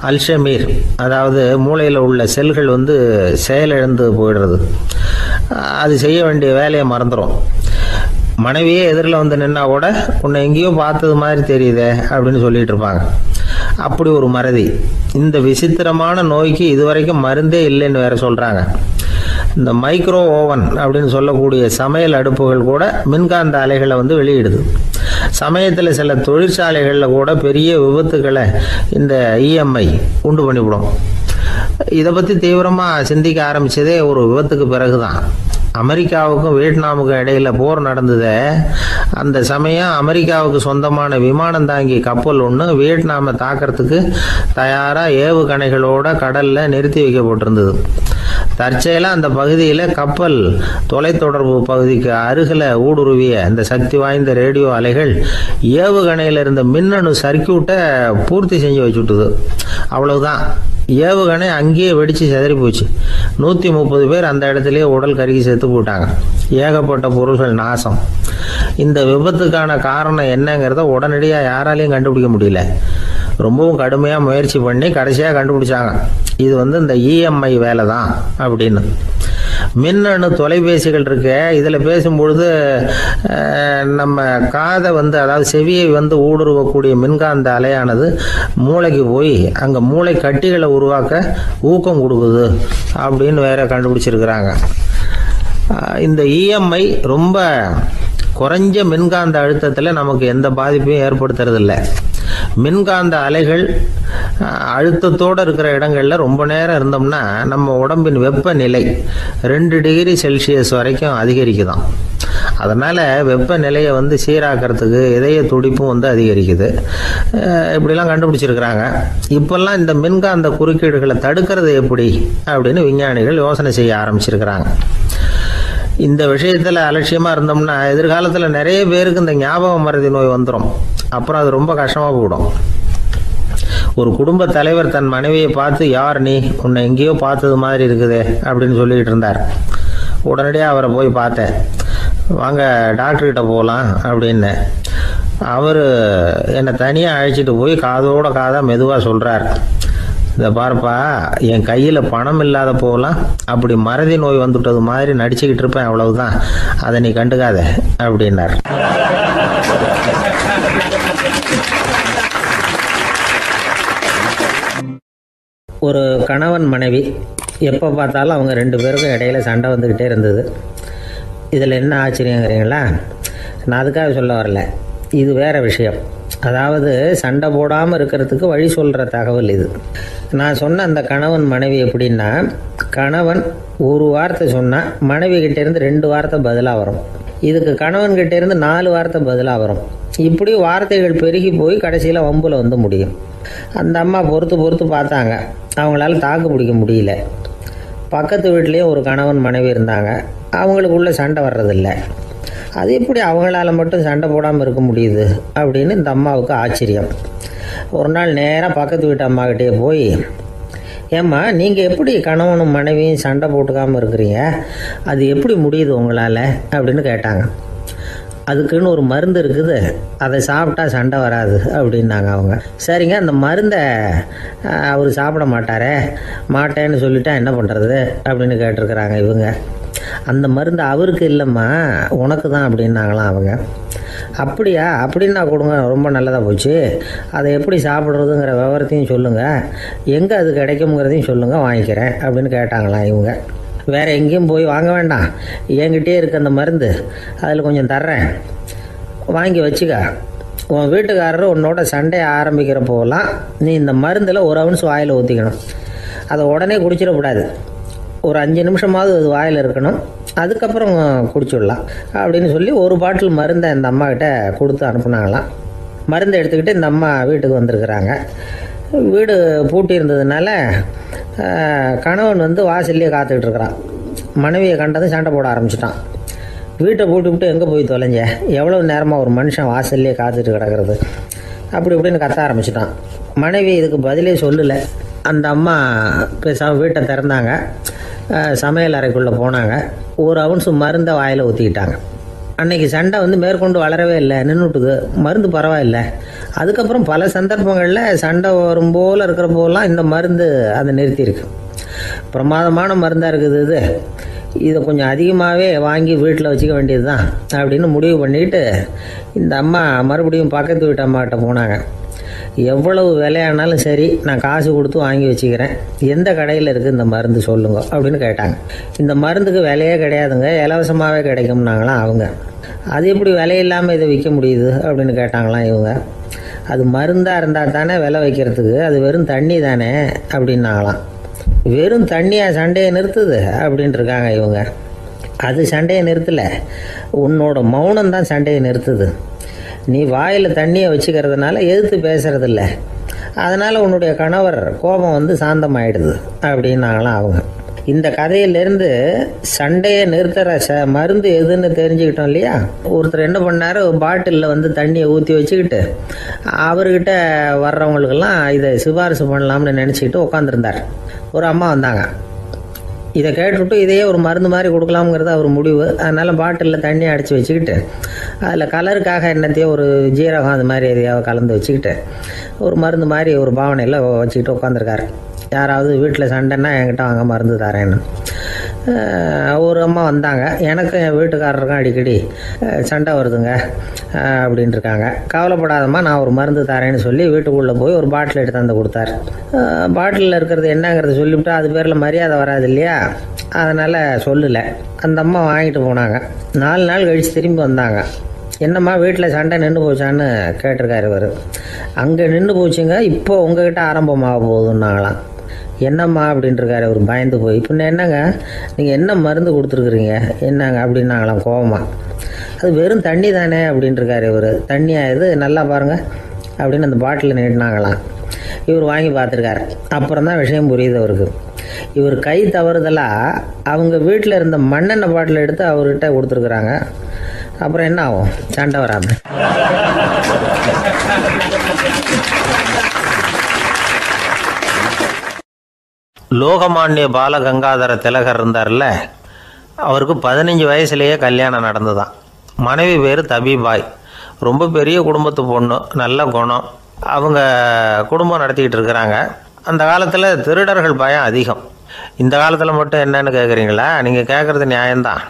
அல்ஷமீர், அதாவது மூளையில் உள்ள செல்கள் வந்து செயலிழந்து போயிடுறது, அது செய்ய வேண்டிய வேலையை மறந்துடும். மனைவியே எதிரில் வந்து நின்னா கூட உன்னை எங்கேயோ பார்த்தது மாதிரி தெரியுதே அப்படின்னு சொல்லிட்டு இருப்பாங்க. அப்படி ஒரு மறதி. இந்த விசித்திரமான நோய்க்கு இதுவரைக்கும் மருந்தே இல்லைன்னு வேற சொல்கிறாங்க. இந்த மைக்ரோ ஓவன் அப்படின்னு சொல்லக்கூடிய சமையல் அடுப்புகள் கூட மின்காந்த அலைகளை வந்து வெளியிடுது. சமயத்தில் சில தொழிற்சாலைகளில் கூட பெரிய விபத்துக்களை இந்த இஎம்ஐ உண்டு பண்ணிவிடும். இதை பற்றி தீவிரமாக சிந்திக்க ஆரம்பித்ததே ஒரு விபத்துக்கு பிறகு தான். அமெரிக்காவுக்கும் வியட்நாமுக்கும் இடையில் போர் நடந்தது. அந்த சமயம் அமெரிக்காவுக்கு சொந்தமான விமானம் தாங்கி கப்பல் ஒன்று வியட்நாமை தாக்கிறதுக்கு தயாராக ஏவுகணைகளோட கடலில் நிறுத்தி வைக்கப்பட்டிருந்தது. தற்செயலாக அந்த பகுதியில் கப்பல் தொலைத்தொடர்பு பகுதிக்கு அருகில் ஊடுருவிய இந்த சக்தி வாய்ந்த ரேடியோ அலைகள் ஏவுகணையில் இருந்த மின்னணு சர்க்கியூட்டை பூர்த்தி செஞ்சு வச்சுட்டுது. அவ்வளவுதான், ஏவுகணை அங்கேயே வெடித்து சிதறி போச்சு. 130 பேர் அந்த இடத்துலயே உடல் கருகி செத்து போட்டாங்க. ஏகப்பட்ட பொருள்கள் நாசம். இந்த விபத்துக்கான காரணம் என்னங்கிறத உடனடியாக யாராலையும் கண்டுபிடிக்க முடியல. ரொம்பவும் கடுமையாக முயற்சி பண்ணி கடைசியாக கண்டுபிடிச்சாங்க, இது வந்து இந்த இஎம்ஐ வேலை தான் அப்படின்னு. மின்னணு தொலைபேசிகள் இருக்கு, இதில் பேசும்பொழுது நம்ம காதை வந்து, அதாவது செவியை வந்து ஊடுருவக்கூடிய மின்காந்த அலையானது மூளைக்கு போய் அங்கே மூளை கட்டிகளை உருவாக்க ஊக்கம் கொடுக்குது அப்படின்னு வேற கண்டுபிடிச்சிருக்கிறாங்க. இந்த இஎம்ஐ ரொம்ப குறைஞ்ச மின்காந்த அழுத்தத்தில் நமக்கு எந்த பாதிப்பையும் ஏற்படுத்துறதில்லை. மின்காந்த அலைகள் அழுத்தத்தோடு இருக்கிற இடங்களில் ரொம்ப நேரம் இருந்தோம்னா நம்ம உடம்பின் வெப்பநிலை 2 டிகிரி செல்சியஸ் வரைக்கும் அதிகரிக்குதாம். அதனால் வெப்பநிலையை வந்து சீராக்கிறதுக்கு இதய துடிப்பும் வந்து அதிகரிக்குது. இப்படிலாம் கண்டுபிடிச்சிருக்கிறாங்க. இப்போல்லாம் இந்த மின்காந்த குறுக்கீடுகளை தடுக்கிறது எப்படி அப்படின்னு விஞ்ஞானிகள் யோசனை செய்ய ஆரம்பிச்சிருக்கிறாங்க. இந்த விஷயத்தில் அலட்சியமாக இருந்தோம்னா எதிர்காலத்தில் நிறைய பேருக்கு இந்த ஞாபக மறதி நோய் வந்துடும். அப்புறம் அது ரொம்ப கஷ்டமாக போயிடும். ஒரு குடும்ப தலைவர் தன் மனைவியை பார்த்து, யார் நீ, உன்னை எங்கேயோ பார்த்தது மாதிரி இருக்குதே அப்படின்னு சொல்லிக்கிட்டு இருந்தார். உடனடியாக அவரை போய் பார்த்தேன். வாங்க டாக்டர்கிட்ட போகலாம் அப்படின்னு. அவர் என்னை தனியாக அழைச்சிட்டு போய் காதோட காதாக மெதுவாக சொல்கிறார், இதை பார்ப்பா, என் கையில் பணம் இல்லாத போகலாம், அப்படி மறதி நோய் வந்துட்டது மாதிரி நடிச்சுக்கிட்டு இருப்பேன், அவ்வளவுதான், அதை நீ கண்டுக்காத அப்படின்னார். ஒரு கணவன் மனைவி எப்போ பார்த்தாலும் அவங்க 2 பேருக்கும் இடையில சண்டை வந்துக்கிட்டே இருந்தது. இதில் என்ன ஆச்சரியங்கிறீங்களா? நான் அதுக்காக சொல்ல வரல, இது வேறு விஷயம். அதாவது சண்டை போடாமல் இருக்கிறதுக்கு வழி சொல்கிற தகவல் இது. நான் சொன்ன அந்த கணவன் மனைவி எப்படின்னா, கணவன் ஒரு வார்த்தை சொன்னால் மனைவி கிட்டேருந்து 2 வார்த்தை பதிலாக வரும். இதுக்கு கணவன்கிட்டேருந்து 4 வார்த்தை பதிலாக வரும். இப்படி வார்த்தைகள் பெருகி போய் கடைசியில் வம்பில் வந்து முடியும். அந்த அம்மா பொறுத்து பார்த்தாங்க, அவங்களால தாக்கு பிடிக்க முடியல. பக்கத்து வீட்லேயும் ஒரு கணவன் மனைவி இருந்தாங்க, அவங்களுக்குள்ள சண்டை வர்றதில்லை. அது எப்படி அவங்களால மட்டும் சண்டை போடாமல் இருக்க முடியுது அப்படின்னு இந்த அம்மாவுக்கு ஆச்சரியம். ஒரு நாள் நேராக பக்கத்து வீட்டு அம்மாக்கிட்டே போய், ஏம்மா, நீங்கள் எப்படி கணவனும் மனைவியும் சண்டை போட்டுக்காமல் இருக்கிறீங்க? அது எப்படி முடியுது உங்களால் அப்படின்னு கேட்டாங்க. அதுக்குன்னு ஒரு மருந்து இருக்குது, அதை சாப்பிட்டா சண்டை வராது அப்படின்னாங்க அவங்க. சரிங்க, அந்த மருந்தை அவர் சாப்பிட மாட்டேன்னு சொல்லிட்டா என்ன பண்ணுறது அப்படின்னு கேட்டிருக்கிறாங்க இவங்க. அந்த மருந்து அவருக்கு இல்லைம்மா, உனக்கு தான் அப்படின்னாங்களாம் அவங்க. அப்படியா? அப்படின்னா கொடுங்க, ரொம்ப நல்லதாக போச்சு. அதை எப்படி சாப்பிட்றதுங்கிற விவரத்தையும் சொல்லுங்கள், எங்கே அது கிடைக்குங்கிறதையும் சொல்லுங்கள், வாங்கிக்கிறேன் அப்படின்னு கேட்டாங்களாம் இவங்க. வேறு எங்கேயும் போய் வாங்க வேண்டாம், என்கிட்டே இருக்க அந்த மருந்து அதில் கொஞ்சம் தர்றேன், வாங்கி வச்சுக்க. உன் வீட்டுக்காரர் உன்னோட சண்டையை ஆரம்பிக்கிறப்போலாம் நீ இந்த மருந்தில் ஒரு அவுன்ஸ் வாயில் ஊற்றிக்கணும். அதை உடனே குடிச்சிடக்கூடாது, ஒரு 5 நிமிஷமாவது அது வாயில் இருக்கணும், அதுக்கப்புறம் குடிச்சிடலாம் அப்படின்னு சொல்லி ஒரு பாட்டில் மருந்தை இந்த அம்மாக்கிட்ட கொடுத்து அனுப்புனாங்களாம். மருந்தை எடுத்துக்கிட்டு இந்த அம்மா வீட்டுக்கு வந்திருக்கிறாங்க. வீடு பூட்டி இருந்ததுனால கணவன் வந்து வாசல்லையே காத்துக்கிட்டு இருக்கிறான். மனைவியை கண்டதும் சண்டை போட ஆரம்பிச்சிட்டான். வீட்டை பூட்டி விட்டு எங்கே போய் தொலைஞ்ச, எவ்வளோ நேரமாக ஒரு மனுஷன் வாசல்லையே காத்துட்டு கிடக்கிறது அப்படி இப்படின்னு கத்த ஆரம்பிச்சிட்டான். மனைவி இதுக்கு பதிலே சொல்லலை. அந்த அம்மா பேசாமல் வீட்டை திறந்தாங்க, சமையல் அறைக்குள்ளே போனாங்க, ஒரு அவுன்ஸ் மருந்தை வாயில் ஊற்றிக்கிட்டாங்க. அன்னைக்கு சண்டை வந்து மேற்கொண்டு வளரவே இல்லை, நின்றுட்டுது. மருந்து பரவாயில்லை. அதுக்கப்புறம் பல சந்தர்ப்பங்களில் சண்டை வரும் போல் இருக்கிற போலாம் இந்த மருந்து அதை நிறுத்தியிருக்கு. பிரமாதமான மருந்தாக இருக்குது இதை கொஞ்சம் அதிகமாகவே வாங்கி வீட்டில் வச்சுக்க வேண்டியது தான் அப்படின்னு முடிவு பண்ணிட்டு இந்த அம்மா மறுபடியும் பக்கத்து வீட்டு அம்மாக்கிட்ட போனாங்க. எவ்வளவு விலையானாலும் சரி, நான் காசு கொடுத்து வாங்கி வச்சுக்கிறேன், எந்த கடையில் இருக்குது இந்த மருந்து சொல்லுங்க அப்படின்னு கேட்டாங்க. இந்த மருந்துக்கு விலையே கிடையாதுங்க, இலவசமாகவே கிடைக்கும்னாங்களாம் அவங்க. அது எப்படி விலையில்லாமல் இதை விற்க முடியுது அப்படின்னு கேட்டாங்களாம் இவங்க. அது மருந்தாக இருந்தால் தானே விலை வைக்கிறதுக்கு, அது வெறும் தண்ணி தானே அப்படின்னாங்களாம். வெறும் தண்ணியாக சண்டையை நிறுத்துது அப்படின்ட்டு இருக்காங்க இவங்க. அது சண்டையை நிறுத்தலை, உன்னோட மௌனம் தான் சண்டையை நிறுத்துது. நீ வாயில் தண்ணியை வச்சுக்கிறதுனால எதிர்த்து பேசுறதில்ல, அதனால் உன்னுடைய கணவர் கோபம் வந்து சாந்தமாயிடுது அப்படின்னாங்களாம் அவங்க. இந்த கதையிலேருந்து சண்டையை நிறுத்துகிற மருந்து எதுன்னு தெரிஞ்சுக்கிட்டோம் இல்லையா? ஒருத்தர் என்ன பண்ணார், பாட்டிலில் வந்து தண்ணியை ஊற்றி வச்சுக்கிட்டு அவர்கிட்ட வர்றவங்களுக்கெல்லாம் இதை சிபாரிசு பண்ணலாம்னு நினச்சிக்கிட்டு உட்காந்துருந்தார். ஒரு அம்மா வந்தாங்க. இதை கேட்டுவிட்டு இதையே ஒரு மருந்து மாதிரி கொடுக்கலாம்ங்கிறது அவர் முடிவு. அதனால் பாட்டிலில் தண்ணி அடித்து வச்சுக்கிட்டு அதில் கலருக்காக என்னத்தையோ ஒரு ஜீரகம் அது மாதிரி எதையாவது கலந்து வச்சுக்கிட்டு ஒரு மருந்து மாதிரி ஒரு பாவனையில் வச்சுக்கிட்டு உட்காந்துருக்காரு. யாராவது வீட்டில் சண்டைன்னா என்கிட்ட வாங்க மருந்து தரேன்னு. ஒரு அம்மா வந்தாங்க. எனக்கும் என் வீட்டுக்காரருக்கும் அடிக்கடி சண்டை வருதுங்க அப்படின்ட்டு இருக்காங்க. கவலைப்படாதம்மா, நான் ஒரு மருந்து தரேன்னு சொல்லி வீட்டுக்குள்ளே போய் ஒரு பாட்டில் எடுத்து வந்து கொடுத்தாரு. பாட்டிலில் இருக்கிறது என்னங்கிறத சொல்லிவிட்டு அது பேரில் மரியாதை வராது இல்லையா, அதனால் சொல்லலை. அந்த அம்மா வாங்கிட்டு போனாங்க. 4 நாள் கழித்து திரும்பி வந்தாங்க. என்னம்மா வீட்டில் சண்டை நின்று போச்சான்னு கேட்டிருக்காரு இவர். அங்கே நின்று போச்சுங்க, இப்போ உங்ககிட்ட ஆரம்பமாக போகுதுன்னாங்களாம். என்னம்மா அப்படின்ட்டுருக்காரு அவர் பயந்து போய். பின்ன என்னங்க, நீங்கள் என்ன மருந்து கொடுத்துருக்குறீங்க என்னங்க அப்படின்னாங்களாம் கோபமாக. அது வெறும் தண்ணி தானே அப்படின்ட்டுருக்காரு இவர். தண்ணியாக இது நல்லா பாருங்கள் அப்படின்னு அந்த பாட்டில் நீட்டினாங்களாம். இவர் வாங்கி பார்த்துருக்காரு. அப்புறம் தான் விஷயம் புரியுது அவருக்கு. இவர் கை தவறுதலாக அவங்க வீட்டில் இருந்த மண்ணெண்ணெய் பாட்டில் எடுத்து அவர்கிட்ட கொடுத்துருக்குறாங்க. அப்புறம் என்ன ஆகும், சண்டை வராமல். லோகமானிய பாலகங்காதர திலகர் இருந்தார்ல, அவருக்கு 15 வயசுலேயே கல்யாணம் நடந்துதான். மனைவி பேர் தபிபாய். ரொம்ப பெரிய குடும்பத்து பொண்ணு, நல்ல குணம். அவங்க குடும்பம் நடத்திக்கிட்டு இருக்கிறாங்க. அந்த காலத்தில் திருடர்கள் பயம் அதிகம். இந்த காலத்தில் மட்டும் என்னன்னு கேட்குறீங்களா? நீங்கள் கேட்குறது நியாயம்தான்.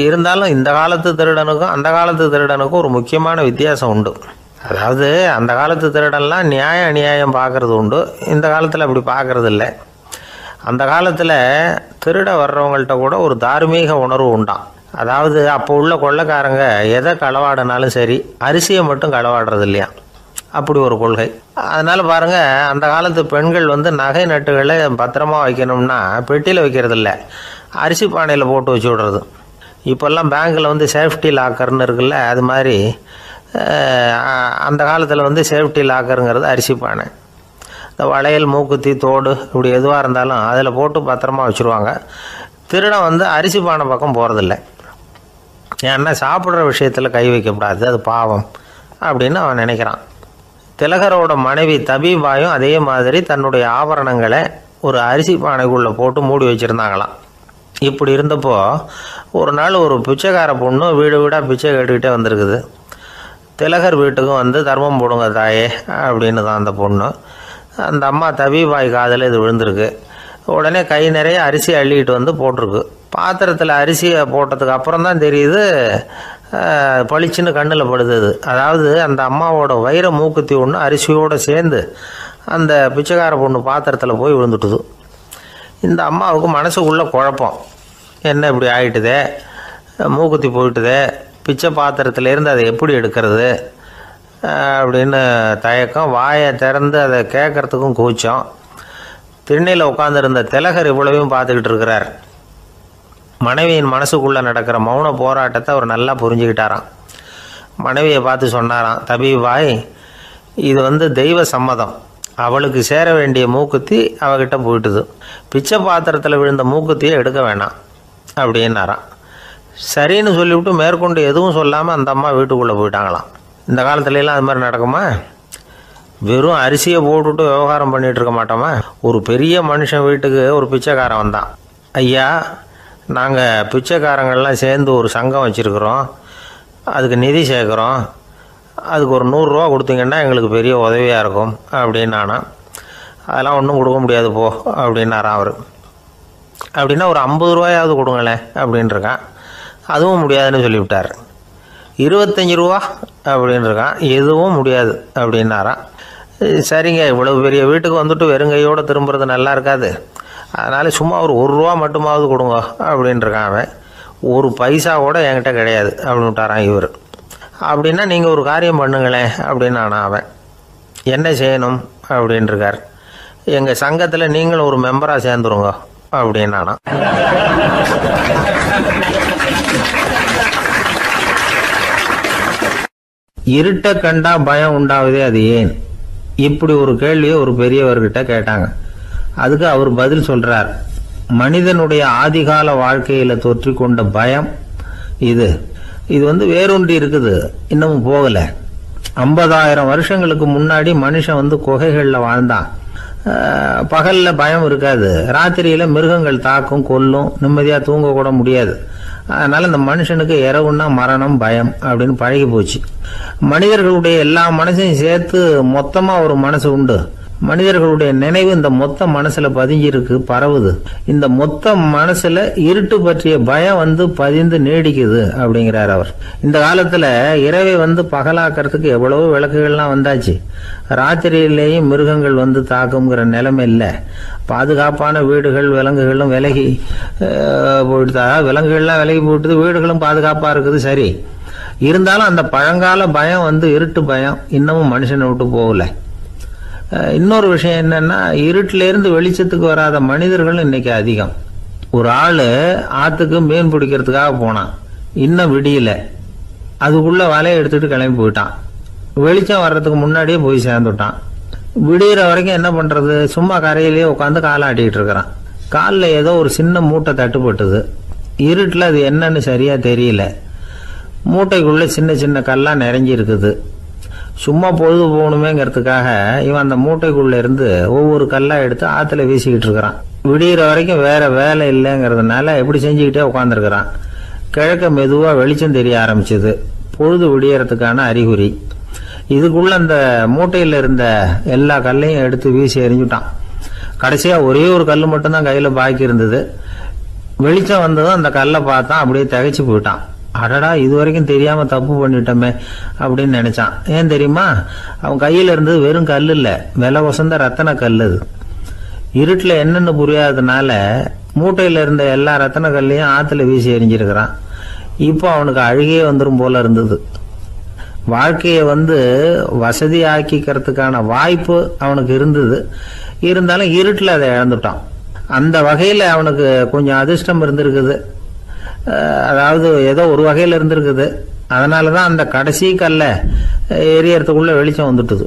இருந்தாலும் இந்த காலத்து திருடனுக்கும் அந்த காலத்து திருடனுக்கும் ஒரு முக்கியமான வித்தியாசம் உண்டு. அதாவது அந்த காலத்து திருடன்லாம் நியாயம் அநியாயம் பார்க்குறது உண்டு, இந்த காலத்தில் அப்படி பார்க்குறது இல்லை. அந்த காலத்தில் திருட வர்றவங்கள்ட்ட கூட ஒரு தார்மீக உணர்வு உண்டாம். அதாவது அப்போ உள்ள கொள்ளைக்காரங்க எதை களவாடினாலும் சரி, அரிசியை மட்டும் களவாடுறது இல்லையா, அப்படி ஒரு கொள்கை. அதனால் பாருங்கள், அந்த காலத்து பெண்கள் வந்து நகை நட்டுகளை பத்திரமா வைக்கணும்னா பெட்டியில் வைக்கிறது இல்லை, அரிசி பானையில் போட்டு வச்சு விடுறது. இப்போல்லாம் பேங்க்கில் வந்து சேஃப்டி லாக்கர்னு இருக்குல்ல, அது மாதிரி அந்த காலத்தில் வந்து சேஃப்டி லாக்கருங்கிறது அரிசி பானை. இந்த வளையல், மூக்குத்தி, தோடு இப்படி எதுவாக இருந்தாலும் அதில் போட்டு பத்திரமா வச்சுருவாங்க. திருடன் வந்து அரிசி பானை பக்கம் போகிறதில்ல. ஏன்னா சாப்பிட்ற விஷயத்தில் கை வைக்கக்கூடாது, அது பாவம் அப்படின்னு அவன் நினைக்கிறான். திலகரோட மனைவி தபிபாயும் அதே மாதிரி தன்னுடைய ஆபரணங்களை ஒரு அரிசி பானைக்குள்ளே போட்டு மூடி வச்சுருந்தாங்களாம். இப்படி இருந்தப்போ ஒரு நாள் ஒரு பிச்சைக்கார பொண்ணு வீடு வீடாக பிச்சை கேட்டுக்கிட்டே வந்திருக்குது. திலகர் வீட்டுக்கும் வந்து தர்மம் போடுங்க தாயே அப்படின்னு தான் அந்த பொண்ணு. அந்த அம்மா தபிபாய் காதில் இது விழுந்திருக்கு. உடனே கை நிறைய அரிசி அள்ளிக்கிட்டு வந்து போட்டிருக்கு. பாத்திரத்தில் அரிசியை போட்டதுக்கு அப்புறம் தான் தெரியுது பளிச்சுன்னு கண்ணில் படுது. அதாவது அந்த அம்மாவோட வைர மூக்குத்தி ஒன்று அரிசியோடு சேர்ந்து அந்த பிச்சைக்கார பொண்ணு பாத்திரத்தில் போய் விழுந்துட்டுது. இந்த அம்மாவுக்கு மனசுக்குள்ளே குழப்பம், என்ன இப்படி ஆகிட்டுதே, மூக்குத்தி போயிட்டுதே, பிச்சை பாத்திரத்துலேருந்து அதை எப்படி எடுக்கிறது அப்படின்னு தயக்கம். வாயை திறந்து அதை கேட்குறதுக்கும் கூச்சம். திண்ணையில் உட்காந்துருந்த திலகர் இவ்வளவையும் பார்த்துக்கிட்டு இருக்கிறார். மனைவியின் மனசுக்குள்ளே நடக்கிற மௌன போராட்டத்தை அவர் நல்லா புரிஞ்சுக்கிட்டாராம். மனைவியை பார்த்து சொன்னாராம், தபிபாய், இது தெய்வ சம்மதம். அவளுக்கு சேர வேண்டிய மூக்குத்தி அவகிட்ட போயிட்டுது. பிச்சை பாத்திரத்தில் விழுந்த மூக்குத்தியை எடுக்க வேணாம் அப்படின்னாராம். சரின்னு சொல்லிவிட்டு மேற்கொண்டு எதுவும் சொல்லாமல் அந்த அம்மா வீட்டுக்குள்ளே போயிட்டாங்களாம். இந்த காலத்துலலாம் அது மாதிரி நடக்குமா? வெறும் அரிசியை போட்டுவிட்டு விவகாரம் பண்ணிகிட்டு இருக்க மாட்டோமா? ஒரு பெரிய மனுஷன் வீட்டுக்கு ஒரு பிச்சைக்காரன் வந்தான். ஐயா, நாங்கள் பிச்சைக்காரங்கள்லாம் சேர்ந்து ஒரு சங்கம் வச்சுருக்குறோம், அதுக்கு நிதி சேர்க்குறோம், அதுக்கு ஒரு 100 ரூபா கொடுத்தீங்கன்னா எங்களுக்கு பெரிய உதவியாக இருக்கும் அப்படின்னானா. அதெல்லாம் ஒன்றும் கொடுக்க முடியாது போ அப்படின்னாரான் அவர். அப்படின்னா ஒரு 50 ரூபாயாவது கொடுங்களேன் அப்படின்ட்டுருக்கான். அதுவும் முடியாதுன்னு சொல்லிவிட்டார். 25 ரூபா அப்படின்ட்டுருக்கான். எதுவும் முடியாது அப்படின்னாரான். சரிங்க, இவ்வளோ பெரிய வீட்டுக்கு வந்துட்டு வெறுங்கையோடு திரும்புறது நல்லா இருக்காது, அதனால் சும்மா ஒரு 1 ரூபா மட்டுமாவது கொடுங்க அப்படின்ட்டுருக்கான் அவன். 1 பைசா கூட என்கிட்ட கிடையாது அப்படின்னு விட்டாரான் இவர். அப்படின்னா நீங்கள் ஒரு காரியம் பண்ணுங்களேன் அப்படின்னானா அவன். என்ன செய்யணும் அப்படின்ட்டுருக்கார். எங்கள் சங்கத்தில் நீங்களும் ஒரு மெம்பராக சேர்ந்துருங்க அப்படின்னானா. இருட்ட கண்டா பயம் உண்டாவதே அது ஏன்? இப்படி ஒரு கேள்வியை ஒரு பெரியவர்கிட்ட கேட்டாங்க. அதுக்கு அவர் பதில் சொல்றார், மனிதனுடைய ஆதிகால வாழ்க்கையில தொற்றிக்கொண்ட பயம் இது வேரூன்றி இருக்குது, இன்னமும் போகல. 50,000 வருஷங்களுக்கு முன்னாடி மனுஷன் குகைகளில் வாழ்ந்தான். பகல்ல பயம் இருக்காது, ராத்திரியில மிருகங்கள் தாக்கும் கொல்லும், நிம்மதியா தூங்க கூட முடியாது. அதனால இந்த மனுஷனுக்கு இரவுன்னா மரணம் பயம் அப்படின்னு பழகி போச்சு. மனிதர்களுடைய எல்லா மனசையும் சேர்த்து மொத்தமா ஒரு மனசு உண்டு. மனிதர்களுடைய நினைவு இந்த மொத்த மனசுல பதிஞ்சிருக்கு, பரவுது. இந்த மொத்த மனசுல இருட்டு பற்றிய பயம் பதிந்து நீடிக்குது அப்படிங்கிறார் அவர். இந்த காலத்துல இரவை பகலாக்கிறதுக்கு எவ்வளவோ விளக்குகள்லாம் வந்தாச்சு. ராத்திரியிலேயும் மிருகங்கள் தாக்குங்கிற நிலைமை இல்லை. பாதுகாப்பான வீடுகள் விலங்குகளும் விலகி போயிட்டு, விலங்குகள்லாம் விலகி போயிட்டு, வீடுகளும் பாதுகாப்பா இருக்குது. சரி, இருந்தாலும் அந்த பழங்கால பயம் இருட்டு பயம் இன்னமும் மனுஷனை விட்டு போகல. இன்னொரு விஷயம் என்னன்னா, இருட்டிலேருந்து வெளிச்சத்துக்கு வராத மனிதர்கள் இன்னைக்கு அதிகம். ஒரு ஆளு ஆத்துக்கு மீன் பிடிக்கிறதுக்காக போனான், இன்னும் விடியல, அதுக்குள்ள வலையை எடுத்துட்டு கிளம்பி போயிட்டான். வெளிச்சம் வர்றதுக்கு முன்னாடியே போய் சேர்ந்துட்டான். விடிகிற வரைக்கும் என்ன பண்றது, சும்மா கரையிலேயே உட்காந்து காலாட்டிக்கிட்டு இருக்கிறான். காலில் ஏதோ ஒரு சின்ன மூட்டை தட்டுப்பட்டுது. இருட்டில் அது என்னன்னு சரியா தெரியல. மூட்டைக்குள்ள சின்ன சின்ன கல்லாம் நிறைஞ்சி இருக்குது. சும்மா பொழுது போகணுமேங்கிறதுக்காக இவன் அந்த மூட்டைக்குள்ள இருந்து ஒவ்வொரு கல்லா எடுத்து ஆத்துல வீசிக்கிட்டு இருக்கிறான். விடிகிற வரைக்கும் வேற வேலை இல்லைங்கிறதுனால எப்படி செஞ்சுக்கிட்டே உட்காந்துருக்கிறான். கிழக்க மெதுவா வெளிச்சம் தெரிய ஆரம்பிச்சது. பொழுது விடியறதுக்கான அறிகுறி. இதுக்குள்ள அந்த மூட்டையில இருந்த எல்லா கல்லையும் எடுத்து வீசி எறிஞ்சுட்டான். கடைசியா ஒரே ஒரு கல் மட்டும்தான் கையில பாக்கி இருந்தது. வெளிச்சம் வந்ததும் அந்த கல்லை பார்த்தான், அப்படியே திகைச்சு போயிட்டான். அடடா, இது வரைக்கும் தெரியாம தப்பு பண்ணிட்டோமே அப்படின்னு நினைச்சான். ஏன் தெரியுமா, அவன் கையில இருந்தது வெறும் கல் இல்ல, விலை வசந்த ரத்தன கல். அது இருட்டுல என்னன்னு புரியாததுனால மூட்டையில இருந்த எல்லா ரத்தன கல்லையும் ஆத்துல வீசி எறிஞ்சிருக்கிறான். இப்போ அவனுக்கு அழுகையே வந்துடும் போல இருந்தது. வாழ்க்கையை வசதி ஆக்கிக்கிறதுக்கான வாய்ப்பு அவனுக்கு இருந்தது. இருந்தாலும் இருட்டுல அதை இழந்துட்டான். அந்த வகையில அவனுக்கு கொஞ்சம் அதிர்ஷ்டம் இருந்திருக்குது. அதாவது ஏதோ ஒரு வகையில இருந்திருக்குது. அதனாலதான் அந்த கடைசி கல்லை எரியறதுக்குள்ள வெளிச்சம் வந்துட்டுது.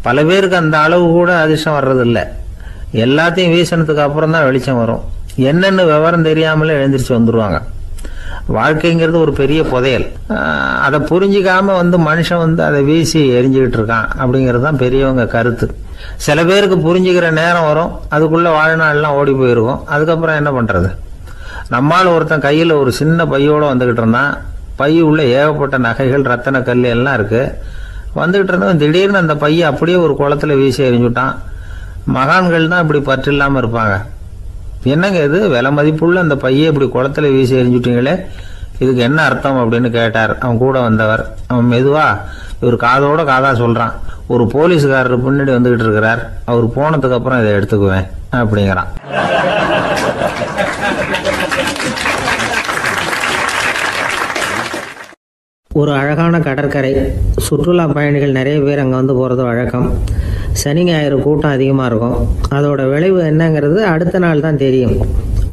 பல பேருக்கு அந்த அளவு கூட அதிர்ஷ்டம் வர்றது இல்லை. எல்லாத்தையும் வீசினதுக்கு அப்புறம் தான் வெளிச்சம் வரும். என்னன்னு விவரம் தெரியாமலே எழுந்திரிச்சு வந்துருவாங்க. வாழ்க்கைங்கிறது ஒரு பெரிய புதையல். அதை புரிஞ்சிக்காம மனுஷன் அதை வீசி எரிஞ்சுக்கிட்டு இருக்கான் அப்படிங்கிறது தான் பெரியவங்க கருத்து. சில பேருக்கு புரிஞ்சுக்கிற நேரம் வரும், அதுக்குள்ள வாழ்நாள்லாம் ஓடி போயிருக்கும். அதுக்கப்புறம் என்ன பண்றது? நம்மால் ஒருத்தன் கையில் ஒரு சின்ன பையோட வந்துகிட்டு இருந்தான். பை உள்ள ஏகப்பட்ட நகைகள், ரத்தன கல் எல்லாம் இருக்கு. வந்துகிட்டு இருந்தவன் திடீர்னு அந்த பையை அப்படியே ஒரு குளத்துல வீசி எறிஞ்சுட்டான். மகான்கள் தான் இப்படி பற்று இல்லாம இருப்பாங்க. என்னங்க இது, விலை மதிப்புள்ள அந்த பையை இப்படி குளத்துல வீசி எறிஞ்சுட்டீங்களே, இதுக்கு என்ன அர்த்தம் அப்படின்னு கேட்டார் அவன் கூட வந்தவர். அவன் மெதுவா இவர் காதோட காதா சொல்றான், ஒரு போலீஸ்காரர் பின்னாடி வந்துகிட்டு இருக்கிறார், அவர் போனதுக்கு அப்புறம் இதை எடுத்துக்குவேன் அப்படிங்கிறான். ஒரு அழகான கடற்கரை. சுற்றுலா பயணிகள் நிறைய பேர் அங்கே போகிறது வழக்கம். சனி ஞாயிறு கூட்டம் அதிகமாக இருக்கும். அதோட விளைவு என்னங்கிறது அடுத்த நாள் தான் தெரியும்.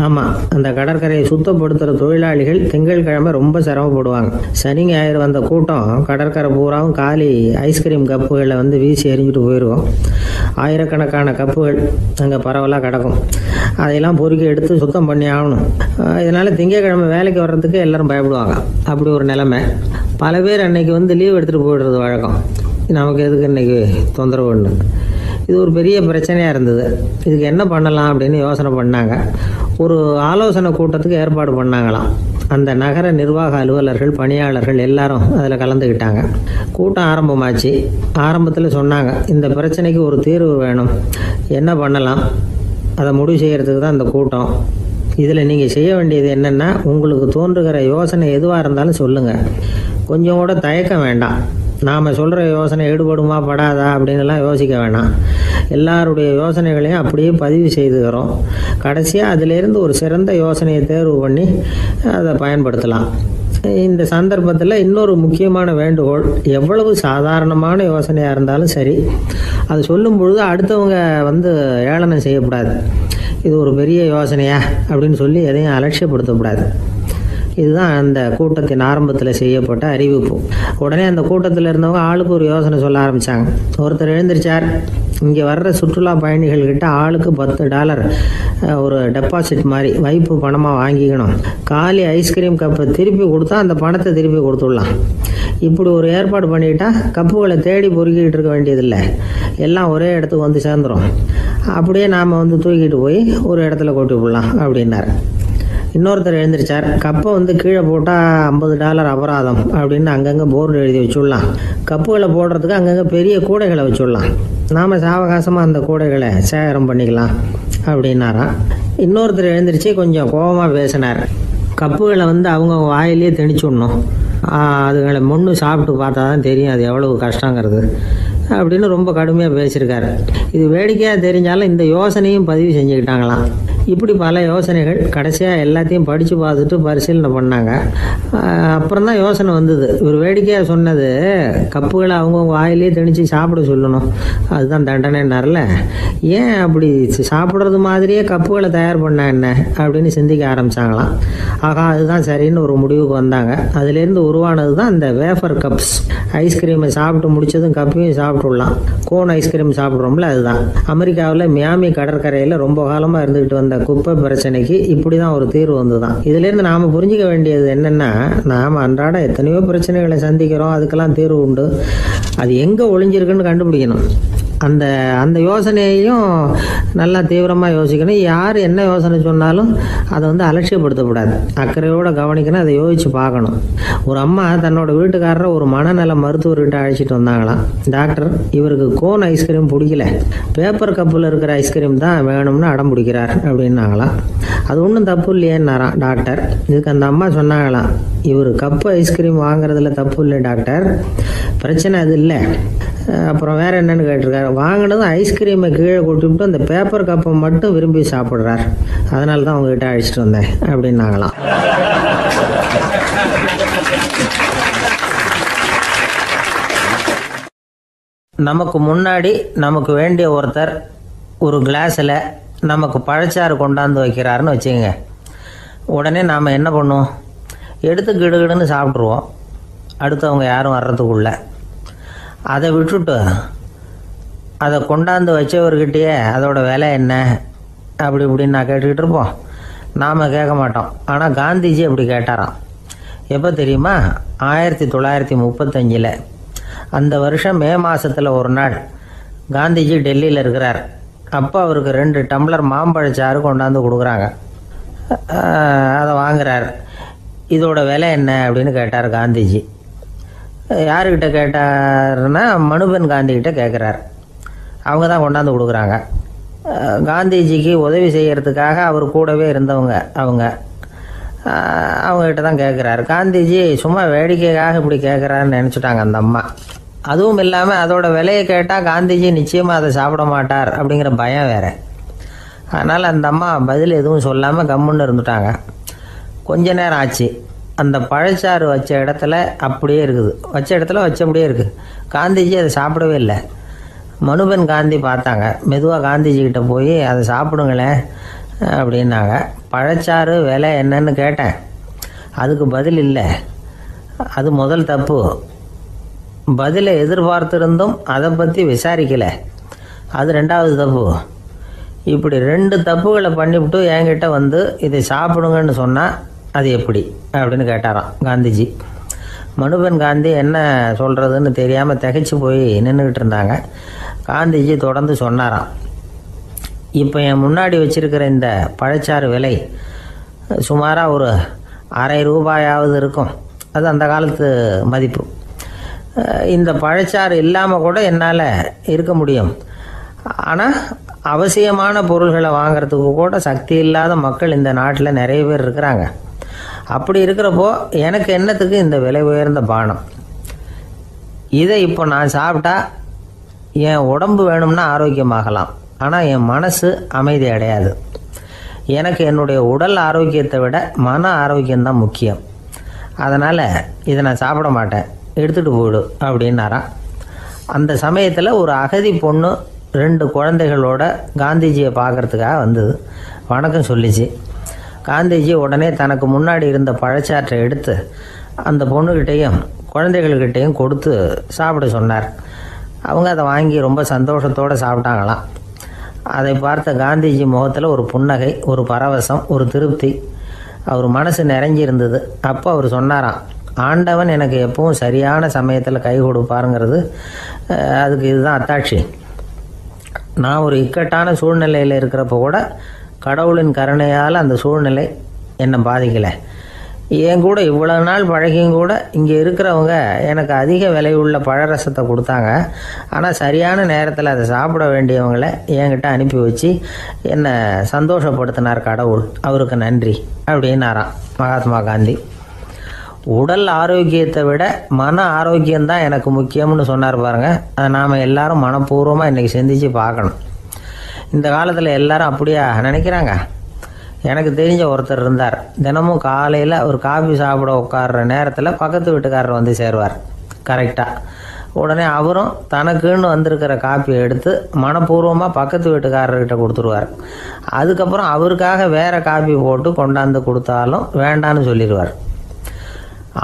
ஆமாம், அந்த கடற்கரையை சுத்தப்படுத்துகிற தொழிலாளிகள் திங்கட்கிழமை ரொம்ப சிரமப்படுவாங்க. சனி ஞாயிறு வந்த கூட்டம் கடற்கரை பூராவும் காலி ஐஸ்கிரீம் கப்புகளை வீசி எறிஞ்சிட்டு போயிடுவோம். ஆயிரக்கணக்கான கப்புகள் அங்கே பரவலாக கிடக்கும். அதையெல்லாம் பொறுக்கி எடுத்து சுத்தம் பண்ணி ஆகணும். இதனால் திங்கட்கிழமை வேலைக்கு வர்றதுக்கு எல்லாரும் பயப்படுவாங்க. அப்படி ஒரு நிலைமை. பல பேர் அன்னைக்கு லீவ் எடுத்துகிட்டு போயிடுறது வழக்கம். நமக்கு எதுக்கு இன்னைக்கு தொந்தரவுன்னு. இது ஒரு பெரிய பிரச்சனையாக இருந்தது. இதுக்கு என்ன பண்ணலாம் அப்படின்னு யோசனை பண்ணாங்க. ஒரு ஆலோசனை கூட்டத்துக்கு ஏற்பாடு பண்ணாங்களாம். அந்த நகர நிர்வாக அலுவலர்கள், பணியாளர்கள் எல்லாரும் அதில் கலந்துக்கிட்டாங்க. கூட்டம் ஆரம்பமாச்சு. ஆரம்பத்தில் சொன்னாங்க, இந்த பிரச்சனைக்கு ஒரு தீர்வு வேணும், என்ன பண்ணலாம், அதை முடிவு செய்கிறதுக்கு தான் இந்த கூட்டம். இதில் நீங்கள் செய்ய வேண்டியது என்னென்னா, உங்களுக்கு தோன்றுகிற யோசனை எதுவாக இருந்தாலும் சொல்லுங்கள். கொஞ்சம் கூட தயக்கம் வேண்டாம். நாம் சொல்கிற யோசனை ஈடுபடுமா படாதா அப்படின்லாம் யோசிக்க வேணாம். எல்லாருடைய யோசனைகளையும் அப்படியே பதிவு செய்துக்கிறோம். கடைசியாக அதிலேருந்து ஒரு சிறந்த யோசனையை தேர்வு பண்ணி அதை பயன்படுத்தலாம். இந்த சந்தர்ப்பத்தில் இன்னொரு முக்கியமான வேண்டுகோள், எவ்வளவு சாதாரணமான யோசனையாக இருந்தாலும் சரி, அது சொல்லும் பொழுது அடுத்தவங்க ஏளனம் செய்யக்கூடாது. இது ஒரு பெரிய யோசனையா அப்படின்னு சொல்லி எதையும் அலட்சியப்படுத்தக்கூடாது. இதுதான் அந்த கூட்டத்தின் ஆரம்பத்தில் செய்யப்பட்ட அறிவிப்பு. உடனே அந்த கூட்டத்தில் இருந்தவங்க ஆளுக்கு ஒரு யோசனை சொல்ல ஆரம்பித்தாங்க. ஒருத்தர் எழுந்திருச்சார், இங்கே வர்ற சுற்றுலா பயணிகள்கிட்ட ஆளுக்கு $10 ஒரு டெபாசிட் மாதிரி வைப்பு பணமாக வாங்கிக்கணும். காலி ஐஸ்கிரீம் கப்பை திருப்பி கொடுத்தா அந்த பணத்தை திருப்பி கொடுத்துடலாம். இப்படி ஒரு ஏற்பாடு பண்ணிக்கிட்டா கப்புகளை தேடி பொறுக்கிட்டு இருக்க வேண்டியதில்லை, எல்லாம் ஒரே இடத்துக்கு சேர்ந்துடும். அப்படியே நாம் தூக்கிட்டு போய் ஒரு இடத்துல கொட்டி விடலாம் அப்படின்னார். இன்னொருத்தர் எழுந்திருச்சார், கப்பை கீழே போட்டால் $50 அபராதம் அப்படின்னு அங்கங்கே போர்டு எழுதி வச்சுடலாம். கப்புகளை போடுறதுக்கு அங்கங்கே பெரிய கூடைகளை வச்சுடலாம். நாம் சாவகாசமாக அந்த கூடைகளை சேகரம் பண்ணிக்கலாம் அப்படின்னாராம். இன்னொருத்தர் எழுந்திரிச்சு கொஞ்சம் கோபமாக பேசினார். கப்புகளை அவங்க வாயிலேயே திணிச்சு விடணும், அதுகளை முன்னு சாப்பிட்டு பார்த்தா தான் தெரியும் அது எவ்வளவு கஷ்டங்கிறது அப்படின்னு ரொம்ப கடுமையாக பேசியிருக்காரு. இது வேடிக்கையாக தெரிஞ்சாலும் இந்த யோசனையும் பதிவு செஞ்சுக்கிட்டாங்களாம். இப்படி பல யோசனைகள். கடைசியாக எல்லாத்தையும் படித்து பார்த்துட்டு பரிசீலனை பண்ணாங்க. அப்புறம் தான் யோசனை வந்தது. இவர் வேடிக்கையாக சொன்னது, கப்புகளை அவங்கவுங்க வாயிலே திணிச்சு சாப்பிட சொல்லணும், அதுதான் தண்டனைன்னார்ல. ஏன் அப்படி சாப்பிட்றது மாதிரியே கப்புகளை தயார் பண்ண என்ன அப்படின்னு சிந்திக்க ஆரம்பித்தாங்களாம். ஆகா, அதுதான் சரின்னு ஒரு முடிவுக்கு வந்தாங்க. அதுலேருந்து உருவானது தான் இந்த வேஃபர் கப்ஸ். ஐஸ்கிரீமை சாப்பிட்டு முடிச்சதும் கப்பையும் சாப்பிட்டுடலாம். கோன் ஐஸ்கிரீம் சாப்பிட்றோம்ல, அதுதான். அமெரிக்காவில் மியாமி கடற்கரையில் ரொம்ப காலமாக இருந்துக்கிட்டு வந்த குப்பை பிரச்சனைக்கு இப்படி தான் ஒரு தீர்வு வந்துதான். இதுலேருந்து நாம் புரிஞ்சிக்க வேண்டியது என்னென்னா, நாம் அன்றாட எத்தனையோ பிரச்சனைகளை சந்திக்கிறோம், அதுக்கெல்லாம் தீர்வு உண்டு. அது எங்கே ஒளிஞ்சிருக்குன்னு கண்டுபிடிக்கணும். அந்த யோசனையையும் நல்லா தீவிரமாக யோசிக்கணும். யார் என்ன யோசனை சொன்னாலும் அதை அலட்சியப்படுத்தக்கூடாது. அக்கறையோடு கவனிக்கணும், அதை யோசித்து பார்க்கணும். ஒரு அம்மா தன்னோட வீட்டுக்காரரை ஒரு மனநல மருத்துவர்கிட்ட அழைச்சிட்டு வந்தாங்களாம். டாக்டர், இவருக்கு கோன் ஐஸ்கிரீம் பிடிக்கல, பேப்பர் கப்பில் இருக்கிற ஐஸ்கிரீம் தான் வேணும்னு அடம் பிடிக்கிறார் அப்படின்னாங்களாம். அது ஒன்றும் தப்பு இல்லையேன்னாராம் டாக்டர். இதுக்கு அந்த அம்மா சொன்னாங்களாம், இவர் கப்பு ஐஸ்கிரீம் வாங்குறதுல தப்பு இல்லை டாக்டர், பிரச்சனை அது இல்லை. அப்புறம் வேற என்னன்னு கேட்டிருக்காரு. வாங்கினதும் ஐஸ்கிரீமை கீழே கொட்டிவிட்டு அந்த பேப்பர் கப்பை மட்டும் விரும்பி சாப்பிட்றார், அதனால தான் உங்ககிட்ட அழைச்சிட்டு வந்தேன் அப்படின்னாங்களாம். நமக்கு முன்னாடி நமக்கு வேண்டிய ஒருத்தர் ஒரு கிளாஸில் நமக்கு பழச்சாறு கொண்டாந்து வைக்கிறாருன்னு வச்சுங்க. உடனே நாம் என்ன பண்ணுவோம்? எடுத்து கிடுகிடுன்னு சாப்பிட்ருவோம், அடுத்தவங்க யாரும் வர்றதுக்குள்ள. அதை விட்டுட்டு அதை கொண்டாந்து வச்சவர்கிட்டயே அதோட விலை என்ன அப்படி இப்படின்னு நான் கேட்டுக்கிட்டு இருப்போம். நாம் கேட்க மாட்டோம். ஆனால் காந்திஜி அப்படி கேட்டாராம். எப்போ தெரியுமா? 1935. அந்த வருஷம் மே மாதத்தில் ஒரு நாள் காந்திஜி டெல்லியில் இருக்கிறார். அப்போ அவருக்கு 2 டம்ளர் மாம்பழச்சாறு கொண்டாந்து கொடுக்குறாங்க. அதை வாங்குறார். இதோட விலை என்ன அப்படின்னு கேட்டார் காந்திஜி. யாருக்கிட்ட கேட்டாருன்னா மனுபென் காந்திகிட்ட கேட்குறார். அவங்க தான் கொண்டாந்து கொடுக்குறாங்க. காந்திஜிக்கு உதவி செய்கிறதுக்காக அவர் கூடவே இருந்தவங்க அவங்ககிட்ட தான் கேட்குறாரு. காந்திஜி சும்மா வேடிக்கைக்காக இப்படி கேட்குறாருன்னு நினச்சிட்டாங்க அந்த அம்மா. அதுவும் இல்லாமல் அதோட விலையை கேட்டால் காந்திஜி நிச்சயமாக அதை சாப்பிட மாட்டார் அப்படிங்கிற பயம் வேறு. அதனால் அந்த அம்மா பதில் எதுவும் சொல்லாமல் கம்முன்னு இருந்துட்டாங்க. கொஞ்ச நேரம் ஆச்சு. அந்த பழச்சாறு வச்ச இடத்துல அப்படியே இருக்குது. வச்ச இடத்துல வச்சபடியே இருக்குது. காந்திஜி அதை சாப்பிடவே இல்லை. மனுபென் காந்தி பார்த்தாங்க. மெதுவாக காந்திஜிக்கிட்ட போய் அதை சாப்பிடுங்களேன் அப்படின்னாங்க. பழச்சாறு விலை என்னன்னு கேட்டேன். அதுக்கு பதில் இல்லை. அது முதல் தப்பு. பதிலை எதிர்பார்த்திருந்தும் அதை பற்றி விசாரிக்கலை. அது 2வது தப்பு. இப்படி 2 தப்புகளை பண்ணிவிட்டு என்கிட்ட வந்து இதை சாப்பிடுங்கன்னு சொன்னால் அது எப்படி அப்படின்னு கேட்டாராம் காந்திஜி. மனுபென் காந்தி என்ன சொல்கிறதுன்னு தெரியாமல் திகைச்சு போய் நின்றுக்கிட்டு இருந்தாங்க. காந்திஜி தொடர்ந்து சொன்னாராம், இப்போ என் முன்னாடி வச்சிருக்கிற இந்த பழச்சாறு விலை சுமாராக ஒரு ₹1/2 இருக்கும். அது அந்த காலத்து மதிப்பு. இந்த பழச்சாறு இல்லாமல் கூட என்னால் இருக்க முடியும். ஆனால் அவசியமான பொருள்களை வாங்கிறதுக்கு கூட சக்தி இல்லாத மக்கள் இந்த நாட்டில் நிறைய பேர் இருக்கிறாங்க. அப்படி இருக்கிறப்போ எனக்கு என்னத்துக்கு இந்த விலை உயர்ந்த பானம்? இதை இப்போ நான் சாப்பிட்டா என் உடம்பு வேணும்னா ஆரோக்கியமாகலாம், ஆனால் என் மனசு அமைதி அடையாது. எனக்கு என்னுடைய உடல் ஆரோக்கியத்தை விட மன ஆரோக்கியம்தான் முக்கியம். அதனால் இதை நான் சாப்பிட மாட்டேன், எடுத்துகிட்டு போயிடு அப்படின்னாராம். அந்த சமயத்தில் ஒரு அகதி பொண்ணு 2 குழந்தைகளோட காந்திஜியை பார்க்குறதுக்காக வந்தது. வணக்கம் சொல்லிச்சு. காந்திஜி உடனே தனக்கு முன்னாடி இருந்த பழச்சாற்றை எடுத்து அந்த பொண்ணுக்கிட்டையும் குழந்தைகள்கிட்டையும் கொடுத்து சாப்பிட சொன்னார். அவங்க அதை வாங்கி ரொம்ப சந்தோஷத்தோடு சாப்பிட்டாங்களாம். அதை பார்த்த காந்திஜி முகத்தில் ஒரு புன்னகை, ஒரு பரவசம், ஒரு திருப்தி. அவர் மனசு நிறைஞ்சிருந்தது. அப்போ அவர் சொன்னாராம், ஆண்டவன் எனக்கு எப்பவும் சரியான சமயத்தில் கை கொடுப்பாருங்கிறது அதுக்கு இதுதான் அத்தாட்சி. நான் ஒரு இக்கட்டான சூழ்நிலையில் இருக்கிறப்ப கூட கடவுளின் கருணையால் அந்த சூழ்நிலை என்னை பாதிக்கலை. என் கூட இவ்வளோ நாள் பழகியும் கூட இங்கே இருக்கிறவங்க எனக்கு அதிக விலையுள்ள பழரசத்தை கொடுத்தாங்க. ஆனால் சரியான நேரத்தில் அதை சாப்பிட வேண்டியவங்களை என்கிட்ட அனுப்பி வச்சு என்னை சந்தோஷப்படுத்தினார் கடவுள். அவருக்கு நன்றி அப்படின்னாராம் மகாத்மா காந்தி. உடல் ஆரோக்கியத்தை விட மன ஆரோக்கியம்தான் எனக்கு முக்கியம்னு சொன்னார் பாருங்கள். அதை நாம் எல்லாரும் மனப்பூர்வமாக இன்றைக்கி சிந்திச்சு பார்க்கணும். இந்த காலத்தில் எல்லாரும் அப்படியா நினைக்கிறாங்க? எனக்கு தெரிஞ்ச ஒருத்தர் இருந்தார். தினமும் காலையில் ஒரு காஃபி சாப்பிட உட்கார்ற நேரத்தில் பக்கத்து வீட்டுக்காரர் வந்து சேருவார் கரெக்டாக. உடனே அவரும் தனக்குன்னு வந்திருக்கிற காப்பியை எடுத்து மனப்பூர்வமாக பக்கத்து வீட்டுக்காரர்கிட்ட கொடுத்துருவார். அதுக்கப்புறம் அவருக்காக வேறு காப்பி போட்டு கொண்டாந்து கொடுத்தாலும் வேண்டான்னு சொல்லிடுவார்.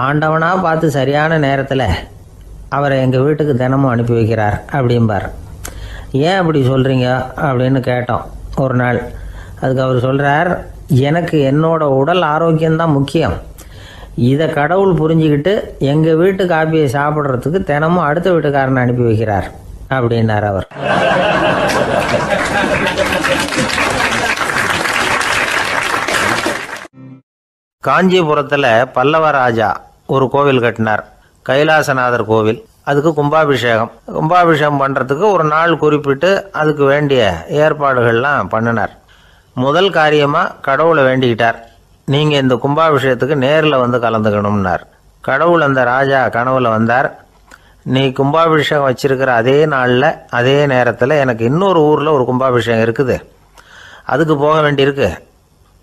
ஆண்டவனாக பார்த்து சரியான நேரத்தில் அவரை எங்கள் வீட்டுக்கு தினமும் அனுப்பி வைக்கிறார் அப்படிம்பார். ஏன் அப்படி சொல்கிறீங்க அப்படின்னு கேட்டோம் ஒரு நாள். அதுக்கு அவர் சொல்கிறார், எனக்கு என்னோட உடல் ஆரோக்கியம்தான் முக்கியம். இதை கடவுள் புரிஞ்சுக்கிட்டு எங்கள் வீட்டு காப்பியை சாப்பிட்றதுக்கு தினமும் அடுத்த வீட்டுக்காரனை அனுப்பி வைக்கிறார் அப்படின்னார் அவர். காஞ்சிபுரத்தில் பல்லவ ராஜா ஒரு கோவில் கட்டினார், கைலாசநாதர் கோவில். அதுக்கு கும்பாபிஷேகம் பண்ணுறதுக்கு ஒரு நாள் குறிப்பிட்டு அதுக்கு வேண்டிய ஏற்பாடுகள்லாம் பண்ணினார். முதல் காரியமாக கடவுளை வேண்டிக்கிட்டார், நீங்கள் இந்த கும்பாபிஷேகத்துக்கு நேரில் வந்து கலந்துக்கணும்னார். கடவுள் அந்த ராஜா கனவுல வந்தார். நீ கும்பாபிஷேகம் வச்சிருக்கிற அதே நாளில் அதே நேரத்தில் எனக்கு இன்னொரு ஊரில் ஒரு கும்பாபிஷேகம் இருக்குது, அதுக்கு போக வேண்டியிருக்கு.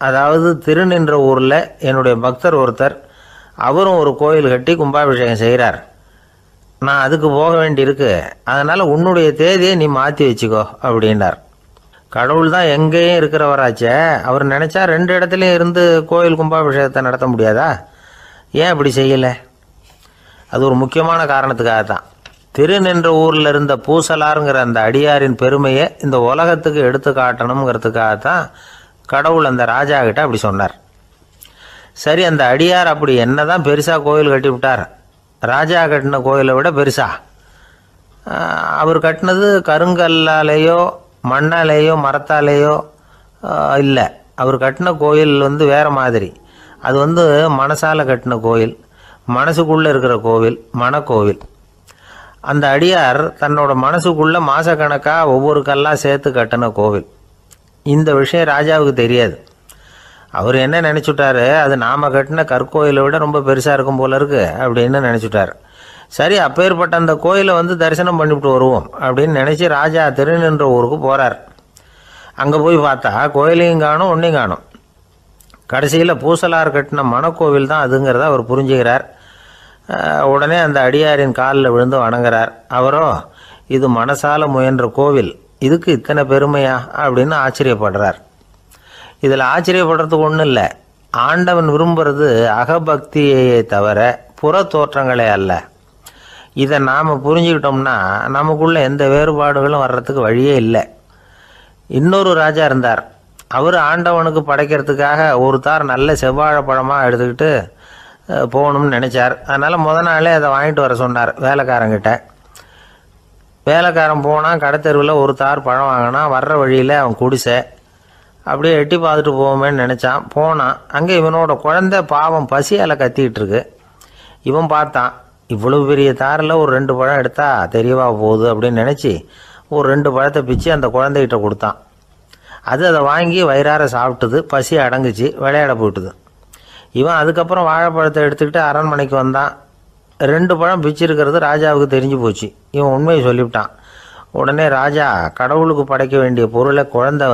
அதாவது திருநின்ற ஊரில் என்னுடைய பக்தர் ஒருத்தர், அவரும் ஒரு கோயில் கட்டி கும்பாபிஷேகம் செய்கிறார். நான் அதுக்கு போக வேண்டியிருக்கு, அதனால் உன்னுடைய தேதியை நீ மாற்றி வச்சுக்கோ அப்படின்னார். கடவுள் தான் எங்கேயும் இருக்கிறவராச்சே, அவர் நினச்சா 2 இடத்துலையும் இருந்து கோயில் கும்பாபிஷேகத்தை நடத்த முடியாதா? ஏன் அப்படி செய்யலை? அது ஒரு முக்கியமான காரணத்துக்காக தான். திருநின்ற ஊரில் இருந்த பூசலாருங்கிற அந்த அடியாரின் பெருமையை இந்த உலகத்துக்கு எடுத்து காட்டணுங்கிறதுக்காகத்தான் கடவுள் அந்த ராஜா கிட்ட அப்படி சொன்னார். சரி, அந்த அடியார் அப்படி என்னதான் பெருசாக கோயில் கட்டி விட்டார்? ராஜா கட்டின கோயிலை விட பெருசா? அவர் கட்டினது கருங்கல்லாலேயோ மண்ணாலேயோ மரத்தாலேயோ இல்லை. அவர் கட்டின கோயில் வேறு மாதிரி. அது மனசால் கட்டின கோயில், மனசுக்குள்ளே இருக்கிற கோவில், மனக்கோவில். அந்த அடியார் தன்னோட மனசுக்குள்ளே மாதக்கணக்காக ஒவ்வொரு கல்லாக சேர்த்து கட்டின கோவில். இந்த விஷயம் ராஜாவுக்கு தெரியாது. அவர் என்ன நினச்சிட்டாரு, அது நாம் கட்டின கற்கோயிலை விட ரொம்ப பெருசாக இருக்கும் போல இருக்கு அப்படின்னு நினச்சிட்டார். சரி, அப்பேற்பட்ட அந்த கோயிலை தரிசனம் பண்ணிவிட்டு வருவோம் அப்படின்னு நினச்சி ராஜா திருநின்ற ஊருக்கு போகிறார். அங்கே போய் பார்த்தா கோயிலையும் காணும், ஒன்றையும் காணும். கடைசியில் பூசலார் கட்டின மனக்கோவில் தான் அதுங்கிறத அவர் புரிஞ்சுக்கிறார். உடனே அந்த அடியாரின் காலில் விழுந்து வணங்குறார். அவரோ, இது மனசால முயன்ற கோவில், இதுக்கு இத்தனை பெருமையா அப்படின்னு ஆச்சரியப்படுறார். இதில் ஆச்சரியப்படுறதுக்கு ஒன்றும் இல்லை. ஆண்டவன் விரும்புறது அகபக்தியை தவிர புற தோற்றங்களே அல்ல. இதை நாம் புரிஞ்சுக்கிட்டோம்னா நமக்குள்ள எந்த வேறுபாடுகளும் வர்றதுக்கு வழியே இல்லை. இன்னொரு ராஜா இருந்தார். அவர் ஆண்டவனுக்கு படைக்கிறதுக்காக ஒரு தார் நல்ல செவ்வாழைப்பழமாக எடுத்துக்கிட்டு போகணும்னு நினச்சார். அதனால் முத நாளே அதை வாங்கிட்டு வர சொன்னார் வேலைக்காரங்கிட்ட. வேலைக்காரன் போனால் கடைத்தெருவில் ஒரு தார் பழம் வாங்கினா. வர்ற வழியில் அவன் குடிசை. அப்படியே எட்டி பார்த்துட்டு போவோமேன்னு நினச்சான். போனான். அங்கே இவனோட குழந்தை பாவம் பசியால் கத்திக்கிட்டு இருக்கு. இவன் பார்த்தான், இவ்வளவு பெரிய தாரில் ஒரு 2 பழம் எடுத்தா தெரியவா போகுது அப்படின்னு நினச்சி ஒரு 2 பழத்தை பிச்சு அந்த குழந்தைகிட்ட கொடுத்தான். அதை வாங்கி வயிறார சாப்பிட்டுது. பசி அடங்குச்சு, விளையாட போயிட்டுது. இவன் அதுக்கப்புறம் வாழைப்பழத்தை எடுத்துக்கிட்டு அரண்மனைக்கு வந்தான். 2 பழம் பிச்சிருக்கிறது ராஜாவுக்கு தெரிஞ்சு போச்சு. இவன் உண்மையை சொல்லிவிட்டான். உடனே ராஜா, கடவுளுக்கு படைக்க வேண்டிய பொருளை குழந்தை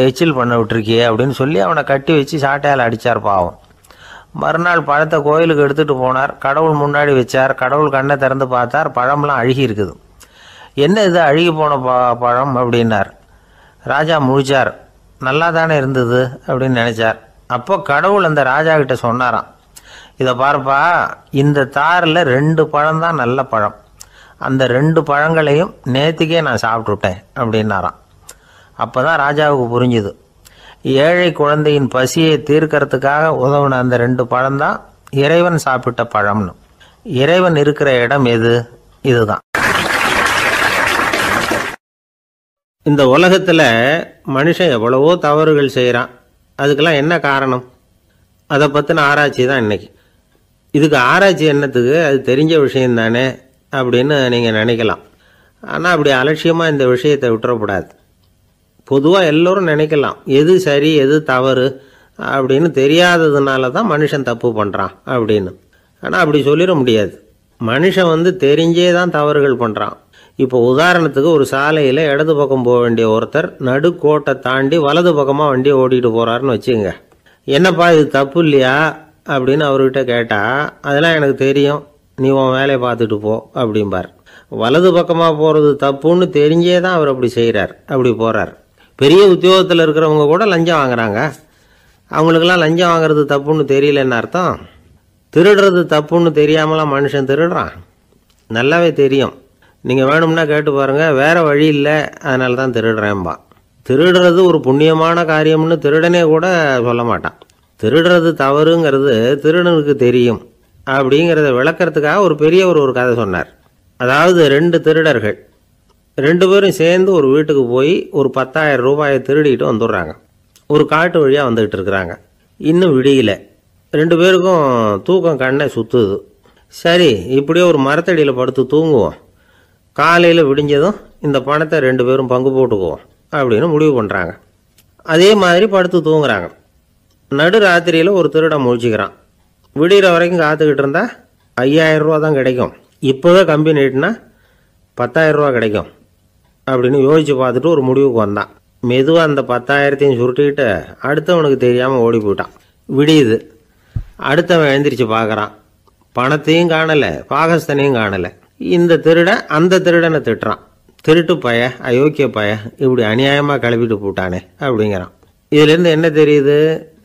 எச்சில் பண்ண விட்டுருக்கியே அப்படின்னு சொல்லி அவனை கட்டி வச்சு சாட்டையால் அடித்தார். பாவம். மறுநாள் பழத்தை கோயிலுக்கு எடுத்துகிட்டு போனார். கடவுள் முன்னாடி வச்சார். கடவுள் கண்ணை திறந்து பார்த்தார். பழம்லாம் அழுகி இருக்குது. என்ன இது அழுகி போன பழம் அப்படின்னார். ராஜா முழிச்சார். நல்லா தானே இருந்தது அப்படின்னு நினச்சார். அப்போ கடவுள் அந்த ராஜா கிட்ட சொன்னாராம், இதை பார்ப்பா, இந்த தாரில் 2 பழம் தான் நல்ல பழம். அந்த 2 பழங்களையும் நேற்றுக்கே நான் சாப்பிட்டுட்டேன் அப்படின்னாராம். அப்போ தான் ராஜாவுக்கு புரிஞ்சுது, ஏழை குழந்தையின் பசியை தீர்க்கறதுக்காக உதவுன அந்த 2 பழம்தான் இறைவன் சாப்பிட்ட பழம்னு. இறைவன் இருக்கிற இடம் எது? இதுதான். இந்த உலகத்தில் மனுஷன் எவ்வளவோ தவறுகள் செய்கிறான். அதுக்கெல்லாம் என்ன காரணம்? அதை பற்றின ஆராய்ச்சி தான் இன்னைக்கு. இதுக்கு ஆராய்ச்சி என்னத்துக்கு? அது தெரிஞ்ச விஷயம் தானே அப்படின்னு நீங்கள் நினைக்கலாம். ஆனால் அப்படி அலட்சியமாக இந்த விஷயத்தை விட்டுறக்கூடாது. பொதுவாக எல்லோரும் நினைக்கலாம், எது சரி எது தவறு அப்படின்னு தெரியாததுனால தான் மனுஷன் தப்பு பண்ணுறான் அப்படின்னு. ஆனால் அப்படி சொல்லிட முடியாது. மனுஷன் தெரிஞ்சே தான் தவறுகள் பண்ணுறான். இப்போ உதாரணத்துக்கு ஒரு சாலையில் இடது பக்கம் போக வேண்டிய ஒருத்தர் நடுக்கோட்டை தாண்டி வலது பக்கமாக வண்டியை ஓட்டிகிட்டு போகிறாருன்னு வச்சுங்க. என்னப்பா இது தப்பு இல்லையா அப்படின்னு அவர்கிட்ட கேட்டால், அதெல்லாம் எனக்கு தெரியும், நீ உன் வேலையை பார்த்துட்டு போ அப்படிம்பார். வலது பக்கமாக போகிறது தப்புன்னு தெரிஞ்சே தான் அவர் அப்படி செய்கிறார், அப்படி போகிறார். பெரிய உத்தியோகத்தில் இருக்கிறவங்க கூட லஞ்சம் வாங்குறாங்க. அவங்களுக்கெல்லாம் லஞ்சம் வாங்குறது தப்புன்னு தெரியலன்னு அர்த்தம். திருடுறது தப்புன்னு தெரியாமலாம் மனுஷன் திருடுறான். நல்லாவே தெரியும். நீங்கள் வேணும்னா கேட்டு பாருங்கள், வேறு வழி இல்லை அதனால தான் திருடுறேன்பா. திருடுறது ஒரு புண்ணியமான காரியம்னு திருடனே கூட சொல்ல மாட்டான். திருடுறது தவறுங்கிறது திருடனுக்கு தெரியும் அப்படிங்கிறத விளக்கிறதுக்காக ஒரு பெரியவர் ஒரு கதை சொன்னார். அதாவது 2 திருடர்கள் 2 பேரும் சேர்ந்து ஒரு வீட்டுக்கு போய் ஒரு 10,000 ரூபாயை திருடிட்டு வந்துடுறாங்க. ஒரு காட்டு வழியாக வந்துக்கிட்டு இருக்கிறாங்க. இன்னும் விடியல. 2 பேருக்கும் தூக்கம் கண்ணை சுற்றுது. சரி, இப்படியே ஒரு மரத்தடியில் படுத்து தூங்குவோம், காலையில் விடிஞ்சதும் இந்த பணத்தை 2 பேரும் பங்கு போட்டுக்குவோம் அப்படின்னு முடிவு பண்ணுறாங்க. அதே மாதிரி படுத்து தூங்குறாங்க. நடு ராத்திரியில் ஒரு திருடன் முழிச்சிக்கிறான். விடிகிற வரைக்கும் காத்துக்கிட்டு இருந்தால் 5,000 ரூபா தான் கிடைக்கும், இப்போவே கம்பி நீட்டினா 10,000 ரூபா கிடைக்கும் அப்படின்னு யோசித்து பார்த்துட்டு ஒரு முடிவுக்கு வந்தான். மெதுவாக அந்த 10,000த்தையும் சுருட்டிக்கிட்டு அடுத்தவனுக்கு தெரியாமல் ஓடி போயிட்டான். விடியுது. அடுத்தவன் எழுந்திரிச்சு பார்க்குறான். பணத்தையும் காணலை, பாகஸ்தனையும் காணலை. இந்த திருடன் அந்த திருடனை திட்டுறான். திருட்டு பய, அயோக்கிய பய, இப்படி அநியாயமாக கிளப்பிட்டு போட்டானே அப்படிங்கிறான். இதுலேருந்து என்ன தெரியுது?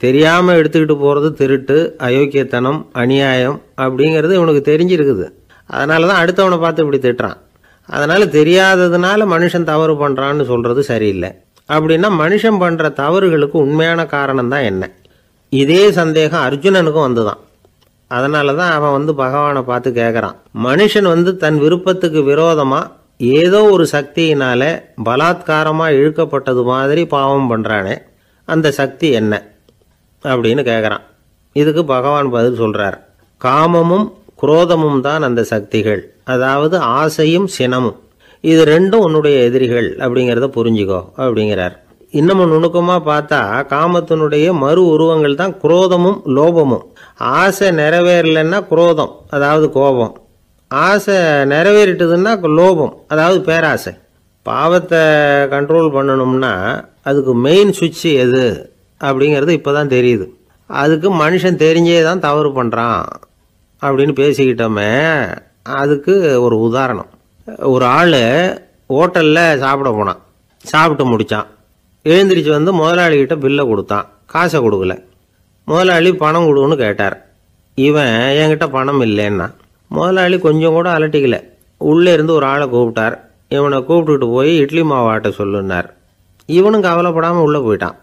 தெரியாமல் எடுத்துக்கிட்டு போகிறது திருட்டு, அயோக்கியத்தனம், அநியாயம் அப்படிங்கிறது இவனுக்கு தெரிஞ்சிருக்குது. அதனால தான் அடுத்தவனை பார்த்து இப்படி திட்டுறான். அதனால் தெரியாததுனால மனுஷன் தவறு பண்ணுறான்னு சொல்கிறது சரியில்லை. அப்படின்னா மனுஷன் பண்ணுற தவறுகளுக்கு உண்மையான காரணம் தான் என்ன? இதே சந்தேகம் அர்ஜுனனுக்கும் வந்துதான். அதனால தான் அவன் பகவானை பார்த்து கேட்குறான், மனுஷன் தன் விருப்பத்துக்கு விரோதமாக ஏதோ ஒரு சக்தியினால பலாத்காரமாக இழுக்கப்பட்டது மாதிரி பாவம் பண்ணுறானே, அந்த சக்தி என்ன அப்படின்னு கேட்குறான். இதுக்கு பகவான் பதில் சொல்கிறார், காமமும் குரோதமும் தான் அந்த சக்திகள், அதாவது ஆசையும் சினமும். இது ரெண்டும் உன்னுடைய எதிரிகள் அப்படிங்கிறத புரிஞ்சுக்கோ அப்படிங்கிறார். இன்னமும் நுணுக்கமாக பார்த்தா காமத்தினுடைய மறு உருவங்கள் தான் குரோதமும் லோபமும். ஆசை நிறைவேறலைன்னா குரோதம், அதாவது கோபம். ஆசை நிறைவேறிட்டதுன்னா லோபம், அதாவது பேராசை. பாவத்தை கண்ட்ரோல் பண்ணணும்னா அதுக்கு மெயின் சுவிட்ச் எது அப்படிங்கிறது இப்போ தான் தெரியுது. அதுக்கு மனுஷன் தெரிஞ்சே தான் தவறு பண்ணுறான் அப்படின்னு பேசிக்கிட்டோமே. அதுக்கு ஒரு உதாரணம், ஒரு ஆள் ஹோட்டலில் சாப்பிட போனான், சாப்பிட்டு முடித்தான், எழுந்திரிச்சு முதலாளிகிட்ட பில்லை கொடுத்தான், காசை கொடுக்கல. முதலாளி பணம் கொடுன்னு கேட்டார். இவன் என்கிட்ட பணம் இல்லைன்னா. முதலாளி கொஞ்சம் கூட அலட்டிக்கல, உள்ளே இருந்து ஒரு ஆளை கூப்பிட்டார். இவனை கூப்பிட்டுட்டு போய் இட்லி மாவு ஆட்ட சொல்லுன்னார். இவனும் கவலைப்படாமல் உள்ளே போயிட்டான்.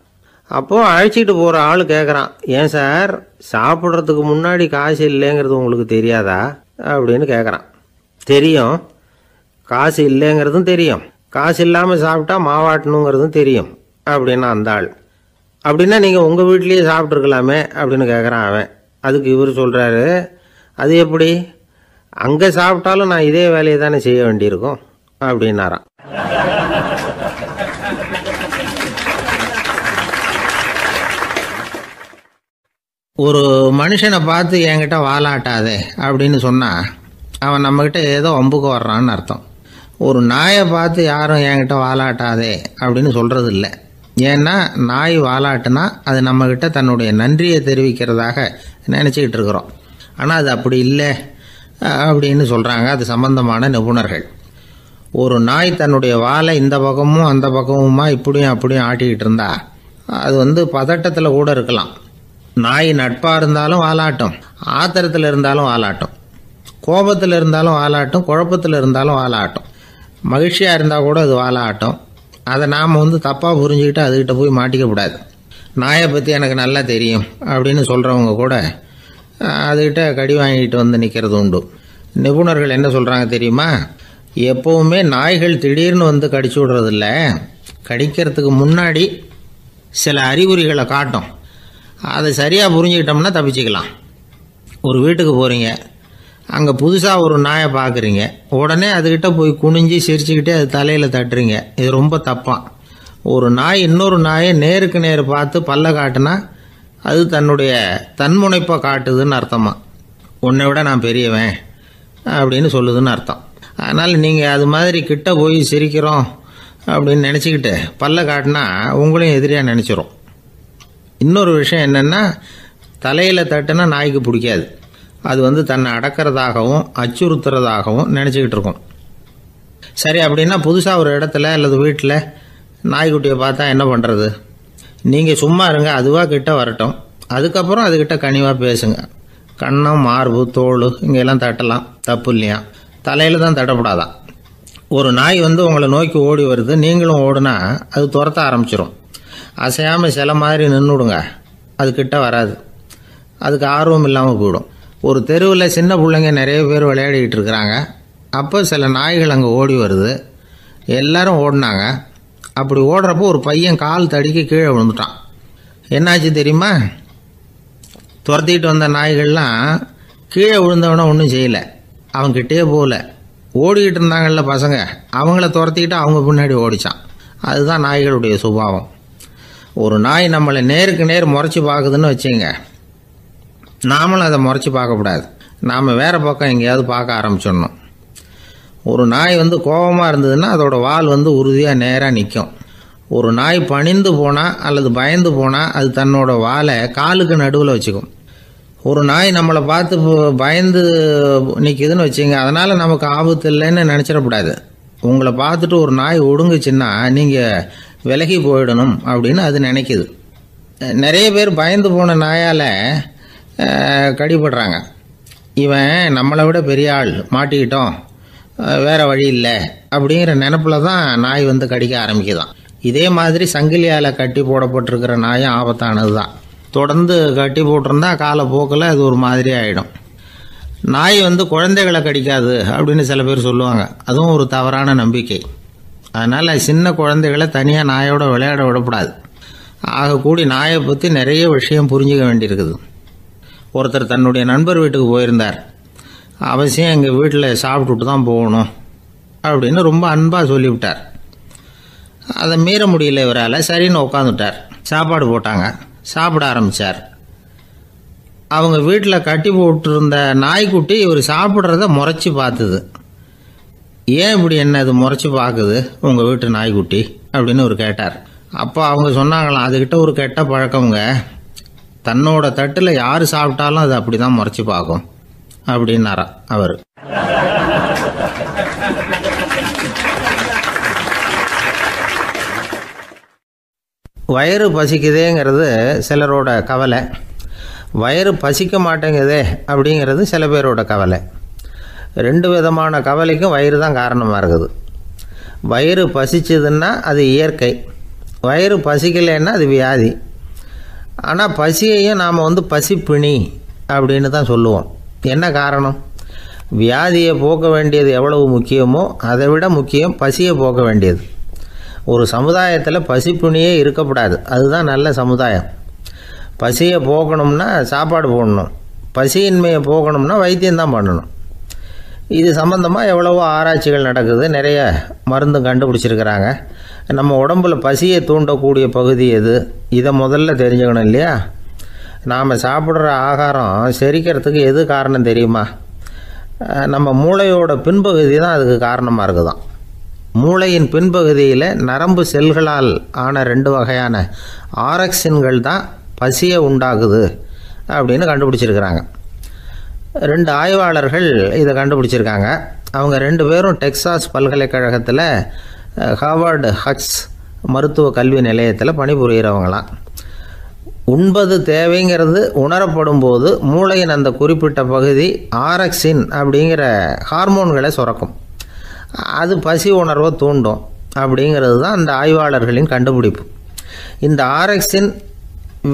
அப்போது அழைச்சிட்டு போகிற ஆள் கேட்குறான், ஏன் சார் சாப்பிட்றதுக்கு முன்னாடி காசு இல்லைங்கிறது உங்களுக்கு தெரியாதா அப்படின்னு கேட்குறான். தெரியும், காசு இல்லைங்கிறதும் தெரியும், காசு இல்லாமல் சாப்பிட்டா மாவாட்டணுங்கிறதும் தெரியும் அப்படின்னா அந்த ஆள். அப்படின்னா நீங்கள் உங்கள் வீட்லேயே சாப்பிட்ருக்கலாமே அப்படின்னு கேட்குறான் அவன். அதுக்கு இவர் சொல்கிறாரு, அது எப்படி, அங்கே சாப்பிட்டாலும் நான் இதே வேலையை தானே செய்ய வேண்டியிருக்கும் அப்படின்னாராம். ஒரு மனுஷனை பார்த்து என்கிட்ட வாலாட்டாதே அப்படின்னு சொன்னால் அவன் நம்மக்கிட்ட ஏதோ வம்புக்கு வர்றான்னு அர்த்தம். ஒரு நாயை பார்த்து யாரும் என்கிட்ட வாலாட்டாதே அப்படின்னு சொல்கிறது இல்லை. ஏன்னா நாய் வாலாட்டுனா அது நம்மக்கிட்ட தன்னுடைய நன்றியை தெரிவிக்கிறதாக நினச்சிக்கிட்டு இருக்கிறோம். ஆனால் அது அப்படி இல்லை அப்படின்னு சொல்கிறாங்க அது சம்பந்தமான நிபுணர்கள். ஒரு நாய் தன்னுடைய வாலை இந்த பக்கமும் அந்த பக்கமுமா இப்படியும் அப்படியும் ஆட்டிக்கிட்டு இருந்தா அது பதட்டத்தில் கூட இருக்கலாம். நாய் நட்பாக இருந்தாலும் வாலாட்டும், ஆத்திரத்தில் இருந்தாலும் வாலாட்டும், கோபத்தில் இருந்தாலும் வாலாட்டும், குழப்பத்தில் இருந்தாலும் வாலாட்டும், மகிழ்ச்சியாக இருந்தால் கூட அது வாலாட்டும். அதை நாம் தப்பாக புரிஞ்சுக்கிட்டு அதுக்கிட்ட போய் மாட்டிக்கக்கூடாது. நாயை பற்றி எனக்கு நல்லா தெரியும் அப்படின்னு சொல்கிறவங்க கூட அதுக்கிட்ட கடி வாங்கிட்டு நிற்கிறது உண்டு. நிபுணர்கள் என்ன சொல்கிறாங்க தெரியுமா, எப்போவுமே நாய்கள் திடீர்னு கடிச்சு விடுறதில்ல, கடிக்கிறதுக்கு முன்னாடி சில அறிகுறிகளை காட்டும். அதை சரியாக புரிஞ்சுக்கிட்டோம்னா தப்பிச்சுக்கலாம். ஒரு வீட்டுக்கு போகிறீங்க, அங்கே புதுசாக ஒரு நாயை பார்க்குறீங்க, உடனே அதுக்கிட்ட போய் குனிஞ்சு சிரிச்சுக்கிட்டே அது தலையில் தட்டுறீங்க. இது ரொம்ப தப்பான். ஒரு நாய் இன்னொரு நாயை நேருக்கு நேர் பார்த்து பல்ல காட்டுனா அது தன்னுடைய தன்முனைப்பை காட்டுதுன்னு அர்த்தமா. உன்னை விட நான் பெரியவன் அப்படின்னு சொல்லுதுன்னு அர்த்தம். அதனால் நீங்கள் அது மாதிரி கிட்ட போய் சிரிக்கிறோம் அப்படின்னு நினச்சிக்கிட்டு பல்ல காட்டினா உங்களையும் எதிரியாக நினச்சிரும். இன்னொரு விஷயம் என்னென்னா, தலையில் தட்டுனா நாய்க்கு பிடிக்காது. அது தன்னை அடக்கிறதாகவும் அச்சுறுத்துறதாகவும் நினச்சிக்கிட்டு இருக்கும். சரி, அப்படின்னா புதுசாக ஒரு இடத்துல அல்லது வீட்டில் நாய்க்குட்டியை பார்த்தா என்ன பண்ணுறது? நீங்கள் சும்மா இருங்க, அதுவாக கிட்ட வரட்டும், அதுக்கப்புறம் அதுக்கிட்ட கனிவாக பேசுங்க. கண்ணம், மார்பு, தோல் இங்கெல்லாம் தட்டலாம், தப்பு இல்லையா? தலையில் தான் தட்டப்படாதான். ஒரு நாய் உங்களை நோக்கி ஓடி வருது, நீங்களும் ஓடுனா அது துரத்த ஆரம்பிச்சிடும். அசையாமல் சில மாதிரி நின்றுடுங்க, அது கிட்ட வராது, அதுக்கு ஆர்வம் இல்லாமல் போயிடும். ஒரு தெருவில் சின்ன பிள்ளைங்க நிறைய பேர் விளையாடிக்கிட்டு இருக்கிறாங்க. அப்போ சில நாய்கள் அங்கே ஓடி வருது, எல்லாரும் ஓடினாங்க. அப்படி ஓடுறப்போ ஒரு பையன் கால் தடிக்க கீழே விழுந்துட்டான். என்னாச்சு தெரியுமா? துரத்திட்டு வந்த நாய்கள்லாம் கீழே விழுந்தவனை ஒன்றும் செய்யலை, அவன்கிட்டே போகல. ஓடிக்கிட்டு இருந்தாங்கள்ல பசங்க, அவங்கள துரத்திக்கிட்டு அவங்க பின்னாடி ஓடிச்சான். அதுதான் நாய்களுடைய சுபாவம். ஒரு நாய் நம்மளை நேருக்கு நேர் முறைச்சி பார்க்குதுன்னு வச்சுங்க, நாமளும் அதை முறைச்சி பார்க்கக்கூடாது, நாம் வேறு பக்கம் எங்கேயாவது பார்க்க ஆரம்பிச்சிடணும். ஒரு நாய் கோபமாக இருந்ததுன்னா அதோட வால் உறுதியாக நேராக நிற்கும். ஒரு நாய் பணிந்து போனால் அல்லது பயந்து போனால் அது தன்னோட வாலை காலுக்கு நடுவில் வச்சுக்கும். ஒரு நாய் நம்மளை பார்த்து பயந்து நிற்கிதுன்னு வச்சுங்க, அதனால் நமக்கு ஆபத்து இல்லைன்னு நினச்சிடக்கூடாது. உங்களை பார்த்துட்டு ஒரு நாய் ஒடுங்குச்சுன்னா நீங்கள் விலகி போயிடணும் அப்படின்னு அது நினைக்கிது. நிறைய பேர் பயந்து போன நாயால் கடிபடுறாங்க. இவன் நம்மளை விட பெரிய ஆள், மாட்டிக்கிட்டோம், வேறு வழி இல்லை அப்படிங்கிற நினப்பில் தான் நாய் கடிக்க ஆரம்பிக்குதான். இதே மாதிரி சங்கிலியால் கட்டி போடப்பட்டிருக்கிற நாயும் ஆபத்தானது தான். தொடர்ந்து கட்டி போட்டிருந்தா காலப்போக்கில் அது ஒரு மாதிரி ஆகிடும். நாய் குழந்தைகளை கடிக்காது அப்படின்னு சில பேர் சொல்லுவாங்க. அதுவும் ஒரு தவறான நம்பிக்கை. அதனால் சின்ன குழந்தைகளை தனியாக நாயோட விளையாட விடக்கூடாது. ஆகக்கூடி நாயை பற்றி நிறைய விஷயம் புரிஞ்சுக்க வேண்டியிருக்குது. ஒருத்தர் தன்னுடைய நண்பர் வீட்டுக்கு போயிருந்தார். அவசியம் எங்கள் வீட்டில் சாப்பிட்டுட்டு தான் போகணும் அப்படின்னு ரொம்ப அன்பாக சொல்லிவிட்டார். அதை மீற முடியல இவரால். சரின்னு உட்காந்துட்டார். சாப்பாடு போட்டாங்க. சாப்பிட ஆரம்பித்தார். அவங்க வீட்டில் கட்டி போட்டிருந்த நாய்க்குட்டி இவர் சாப்பிட்றத முறைச்சி பார்த்துது. ஏன் இப்படி என்ன இது முறைச்சி பார்க்குது உங்கள் வீட்டு நாய்க்குட்டி அப்படின்னு அவர் கேட்டார். அப்போ அவங்க சொன்னாங்களாம், அதுக்கிட்ட ஒரு கெட்ட பழக்கங்க, தன்னோட தட்டில் யார் சாப்பிட்டாலும் அது அப்படி தான் முறைச்சி பார்க்கும் அப்படின்னாரா அவர். வயிறு பசிக்குதேங்கிறது சிலரோட கவலை, வயிறு பசிக்க மாட்டேங்குதே அப்படிங்கிறது சில பேரோட கவலை. ரெண்டு விதமான கவலைக்கும் வயிறு தான் காரணமாக இருக்குது. வயிறு பசிச்சதுன்னா அது இயற்கை, வயிறு பசிக்கலைன்னா அது வியாதி. ஆனால் பசியையும் நாம் பசிப்பிணி அப்படின்னு தான் சொல்லுவோம். என்ன காரணம்? வியாதியை போக்க வேண்டியது எவ்வளவு முக்கியமோ அதை விட முக்கியம் பசியை போக்க வேண்டியது. ஒரு சமுதாயத்தில் பசிப்பிணியே இருக்கக்கூடாது. அதுதான் நல்ல சமுதாயம். பசியை போக்கணும்னா சாப்பாடு போடணும், பசியின்மையை போகணும்னா வைத்தியம்தான் பண்ணணும். இது சம்பந்தமாக எவ்வளவோ ஆராய்ச்சிகள் நடக்குது, நிறைய மருந்து கண்டுபிடிச்சிருக்கிறாங்க. நம்ம உடம்பில் பசியை தூண்டக்கூடிய பகுதி எது, இதை முதல்ல தெரிஞ்சுக்கணும் இல்லையா? நாம் சாப்பிட்ற ஆகாரம் செரிக்கிறதுக்கு எது காரணம் தெரியுமா? நம்ம மூளையோட பின்பகுதி தான் அதுக்கு காரணமாக இருக்குதாம். மூளையின் பின்பகுதியில் நரம்பு செல்களால் ஆன 2 வகையான ஆரக்சின்கள் தான் பசியை உண்டாக்குது அப்படின்னு கண்டுபிடிச்சிருக்கிறாங்க. 2 ஆய்வாளர்கள் இதை கண்டுபிடிச்சிருக்காங்க. அவங்க 2 பேரும் டெக்சாஸ் பல்கலைக்கழகத்தில் ஹார்வர்டு ஹக்ஸ் மருத்துவ கல்வி நிலையத்தில் பணிபுரிகிறவங்களாம். உண்பது தேவைங்கிறது உணரப்படும் போது மூளையின் அந்த குறிப்பிட்ட பகுதி ஆரக்சின் அப்படிங்கிற ஹார்மோன்களை சுரக்கும். அது பசி உணர்வை தூண்டும் அப்படிங்கிறது தான் அந்த ஆய்வாளர்களின் கண்டுபிடிப்பு. இந்த ஆரக்சின்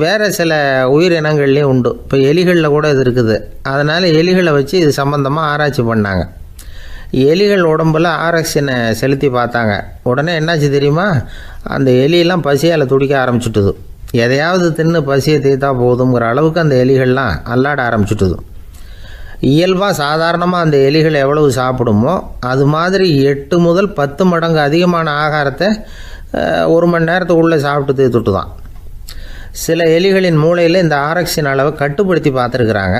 வேறு சில உயிரினங்கள்லேயும் உண்டு. இப்போ எலிகளில் கூட இது இருக்குது. அதனால் எலிகளை வச்சு இது சம்மந்தமாக ஆராய்ச்சி பண்ணாங்க. எலிகள் உடம்பில் ஆரக்சினை செலுத்தி பார்த்தாங்க. உடனே என்னாச்சு தெரியுமா? அந்த எலியெல்லாம் பசியால் துடிக்க ஆரம்பிச்சுட்டுது. எதையாவது தின்னு பசியை தீர்த்தா போதுங்கிற அளவுக்கு அந்த எலிகள்லாம் அல்லாட ஆரம்பிச்சுட்டுது. இயல்பாக சாதாரணமாக அந்த எலிகள் எவ்வளவு சாப்பிடுமோ அது மாதிரி 8 முதல் 10 மடங்கு அதிகமான ஆகாரத்தை 1 மணி நேரத்துக்குள்ளே சாப்பிட்டு தீர்த்துட்டு தான். சில எலிகளின் மூளையில் இந்த ஆரக்சின் அளவை கட்டுப்படுத்தி பார்த்துருக்குறாங்க.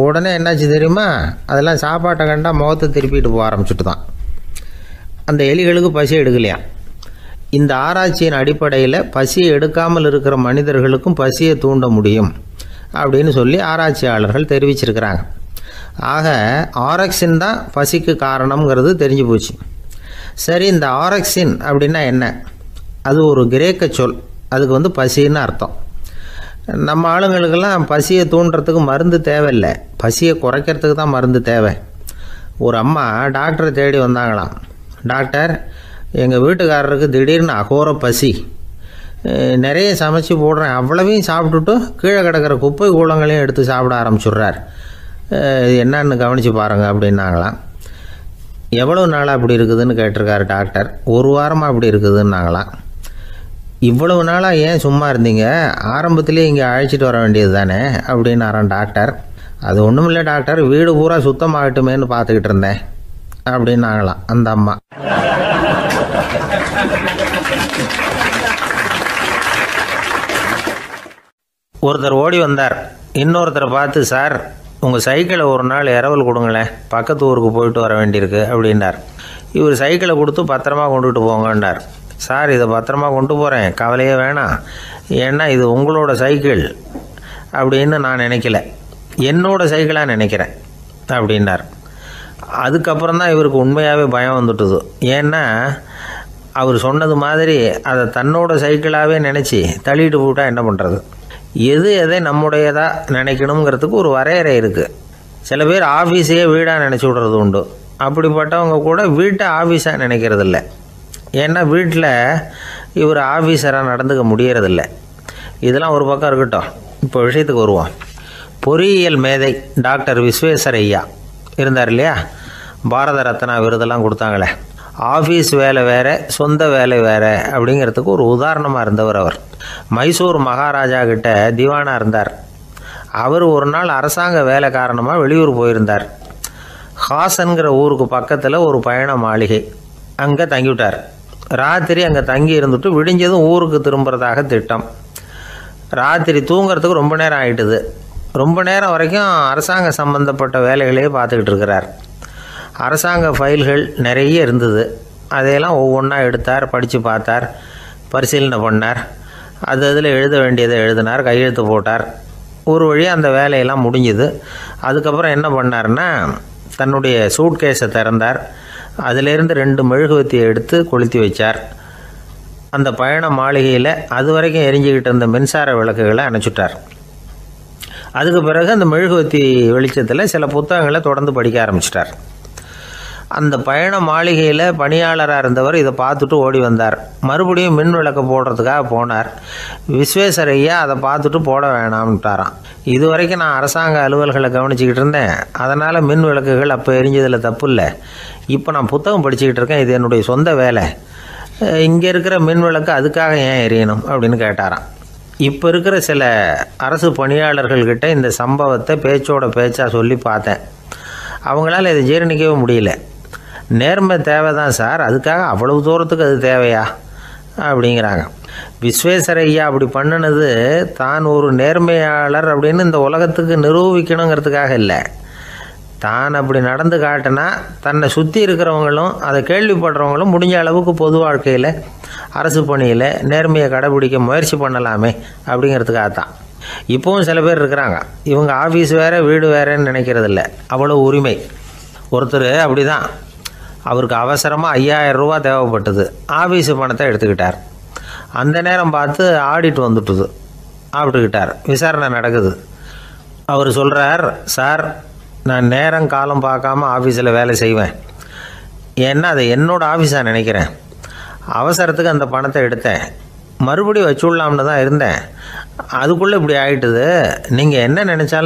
உடனே என்னாச்சு தெரியுமா? அதெல்லாம் சாப்பாட்டை கண்டா முகத்தை திருப்பிட்டு போக ஆரம்பிச்சுட்டு தான். அந்த எலிகளுக்கு பசி எடுக்கலையாம். இந்த ஆராய்ச்சியின் அடிப்படையில் பசியை எடுக்காமல் இருக்கிற மனிதர்களுக்கும் பசியை தூண்ட முடியும் அப்படின்னு சொல்லி ஆராய்ச்சியாளர்கள் தெரிவிச்சிருக்கிறாங்க. ஆக ஆரக்சின் தான் பசிக்கு காரணம்ங்கிறது தெரிஞ்சு போச்சு. சரி, இந்த ஆரக்சின் அப்படின்னா என்ன? அது ஒரு கிரேக்க சொல். அதுக்கு பசின்னு அர்த்தம். நம்ம ஆளுங்களுக்கெல்லாம் பசியை தூண்டுறதுக்கு மருந்து தேவையில்லை, பசியை குறைக்கிறதுக்கு தான் மருந்து தேவை. ஒரு அம்மா டாக்டரை தேடி வந்தாங்களாம். டாக்டர், எங்கள் வீட்டுக்காரருக்கு திடீர்னு அகோர பசி, நிறைய சமைச்சு போடுறேன், அவ்வளவையும் சாப்பிட்டுட்டு கீழே கிடக்கிற குப்பை கூலங்களையும் எடுத்து சாப்பிட ஆரம்பிச்சுட்றார், என்னன்னு கவனித்து பாருங்கள் அப்படின்னாங்களாம். எவ்வளோ நாளாக அப்படி இருக்குதுன்னு கேட்டிருக்காரு டாக்டர். 1 வாரமாக அப்படி இருக்குதுன்னாங்களாம். இவ்வளவு நாளாக ஏன் சும்மா இருந்தீங்க? ஆரம்பத்திலே இங்கே அழைச்சிட்டு வர வேண்டியது தானே அப்படின்னாரான் டாக்டர். அது ஒன்றும் இல்லை டாக்டர், வீடு பூரா சுத்தமாகட்டுமேன்னு பார்த்துக்கிட்டு இருந்தேன் அப்படின்னாங்களாம் அந்த அம்மா. ஒருத்தர் ஓடி வந்தார். இன்னொருத்தரை பார்த்து, சார் உங்கள் சைக்கிளை ஒரு நாள் இரவல் கொடுங்களேன், பக்கத்து ஊருக்கு போயிட்டு வர வேண்டியிருக்கு அப்படின்னார். இவர் சைக்கிளை கொடுத்து பத்திரமா கொண்டுகிட்டு போங்கன்னார். சார், இதை பத்திரமா கொண்டு போகிறேன், கவலையே வேணாம், ஏன்னா இது உங்களோட சைக்கிள் அப்படின்னு நான் நினைக்கல, என்னோட சைக்கிளாக நினைக்கிறேன் அப்படின்னார். அதுக்கப்புறம் தான் இவருக்கு உண்மையாகவே பயம் வந்துட்டுது. ஏன்னா அவர் சொன்னது மாதிரி அதை தன்னோட சைக்கிளாகவே நினச்சி தள்ளிட்டு போட்டால் என்ன பண்ணுறது? எது எதை நம்முடையதாக நினைக்கணுங்கிறதுக்கு ஒரு வரையறை இருக்குது. சில பேர் ஆஃபீஸையே வீடாக நினச்சி விடுறது உண்டு. அப்படிப்பட்டவங்க கூட வீட்டை ஆஃபீஸாக நினைக்கிறதில்ல. ஏன்னா வீட்டில் இவர் ஆஃபீஸராக நடந்துக்க முடியறதில்ல. இதெல்லாம் ஒரு பக்கம் இருக்கட்டும். இப்போ விஷயத்துக்கு வருவோம். பொறியியல் மேதை டாக்டர் விஸ்வேஸ்வரய்யா இருந்தார் இல்லையா, பாரத ரத்னா விருதெல்லாம் கொடுத்தாங்களே. ஆஃபீஸ் வேலை வேறு, சொந்த வேலை வேறு அப்படிங்கிறதுக்கு ஒரு உதாரணமாக இருந்தவர் அவர். மைசூர் மகாராஜா கிட்ட திவானாக இருந்தார். அவர் ஒரு நாள் அரசாங்க வேலை காரணமாக வெளியூர் போயிருந்தார். ஹாசன்கிற ஊருக்கு பக்கத்தில் ஒரு பயண மாளிகை, அங்கே தங்கிவிட்டார். ராத்திரி அங்கே தங்கி இருந்துட்டு விடிஞ்சதும் ஊருக்கு திரும்புறதாக திட்டம். ராத்திரி தூங்கிறதுக்கு ரொம்ப நேரம் ஆகிட்டுது. ரொம்ப நேரம் வரைக்கும் அரசாங்க சம்பந்தப்பட்ட வேலைகளையே பார்த்துக்கிட்டு இருக்கிறார். அரசாங்க ஃபைல்கள் நிறைய இருந்தது. அதையெல்லாம் ஒவ்வொன்றா எடுத்தார், படித்து பார்த்தார், பரிசீலனை பண்ணார். அதில் எழுத வேண்டியதை எழுதினார், கையெழுத்து போட்டார். ஒரு வழியாக அந்த வேலையெல்லாம் முடிஞ்சுது. அதுக்கப்புறம் என்ன பண்ணார்னா, தன்னுடைய சூட்கேஸை திறந்தார். அதிலேருந்து 2 மெழுகுவத்தியை எடுத்து கொளுத்தி வச்சார். அந்த பயண மாளிகையில் அது வரைக்கும் எரிஞ்சிக்கிட்டு இருந்த மின்சார விளக்குகளை அணைச்சிட்டார். அதுக்கு பிறகு அந்த மெழுகுவத்தி வெளிச்சத்தில் சில புத்தகங்களை தொடர்ந்து படிக்க ஆரம்பிச்சிட்டார். அந்த பயண மாளிகையில் பணியாளராக இருந்தவர் இதை பார்த்துட்டு ஓடி வந்தார். மறுபடியும் மின் விளக்கு போடுறதுக்காக போனார். விஸ்வேஸ்வரய்யா அதை பார்த்துட்டு போட வேணாம்ட்டாராம். இது வரைக்கும் நான் அரசாங்க அலுவல்களை கவனிச்சிக்கிட்டு இருந்தேன், அதனால் மின் விளக்குகள் அப்போ எரிஞ்சதில் தப்பு இல்லை. இப்போ நான் புத்தகம் படிச்சுக்கிட்டு இருக்கேன், இது என்னுடைய சொந்த வேலை. இங்கே இருக்கிற மின் விளக்கு அதுக்காக ஏன் எரியணும் அப்படின்னு கேட்டாராம். இப்போ இருக்கிற சில அரசு பணியாளர்கள்கிட்ட இந்த சம்பவத்தை பேச்சோட பேச்சாக சொல்லி பார்த்தேன். அவங்களால இதை ஜீரணிக்கவே முடியல. நேர்மை தேவை தான் சார், அதுக்காக அவ்வளவு தூரத்துக்கு அது தேவையா அப்படிங்கிறாங்க. விஸ்வேஸ்வரய்யா அப்படி பண்ணினது தான் ஒரு நேர்மையாளர் அப்படின்னு இந்த உலகத்துக்கு நிரூபிக்கணுங்கிறதுக்காக இல்லை. தான் அப்படி நடந்து காட்டினா தன்னை சுற்றி இருக்கிறவங்களும் அதை கேள்விப்படுறவங்களும் முடிஞ்ச அளவுக்கு பொது வாழ்க்கையில், அரசு பணியில் நேர்மையை கடைபிடிக்க முயற்சி பண்ணலாமே அப்படிங்கிறதுக்காகத்தான். இப்போவும் சில பேர் இருக்கிறாங்க, இவங்க ஆஃபீஸ் வேறு வீடு வேறேன்னு நினைக்கிறதில்ல, அவ்வளோ உரிமை. ஒருத்தர் அப்படி தான், அவருக்கு அவசரமாக 5000 ரூபா தேவைப்பட்டது. ஆஃபீஸு பணத்தை எடுத்துக்கிட்டார். அந்த நேரம் பார்த்து ஆடிட் வந்துட்டுது, ஆப்பிட்டுக்கிட்டார். விசாரணை நடக்குது. அவர் சொல்கிறார், சார் நான் நேரம் காலம் பார்க்காம ஆஃபீஸில் வேலை செய்வேன், ஏன்னா அதை என்னோடய ஆஃபீஸாக நினைக்கிறேன். அவசரத்துக்கு அந்த பணத்தை எடுத்தேன், மறுபடியும் வச்சுடலாம்னு தான் இருந்தேன், அதுக்குள்ளே இப்படி ஆகிட்டுது. நீங்கள் என்ன நினச்சாலும்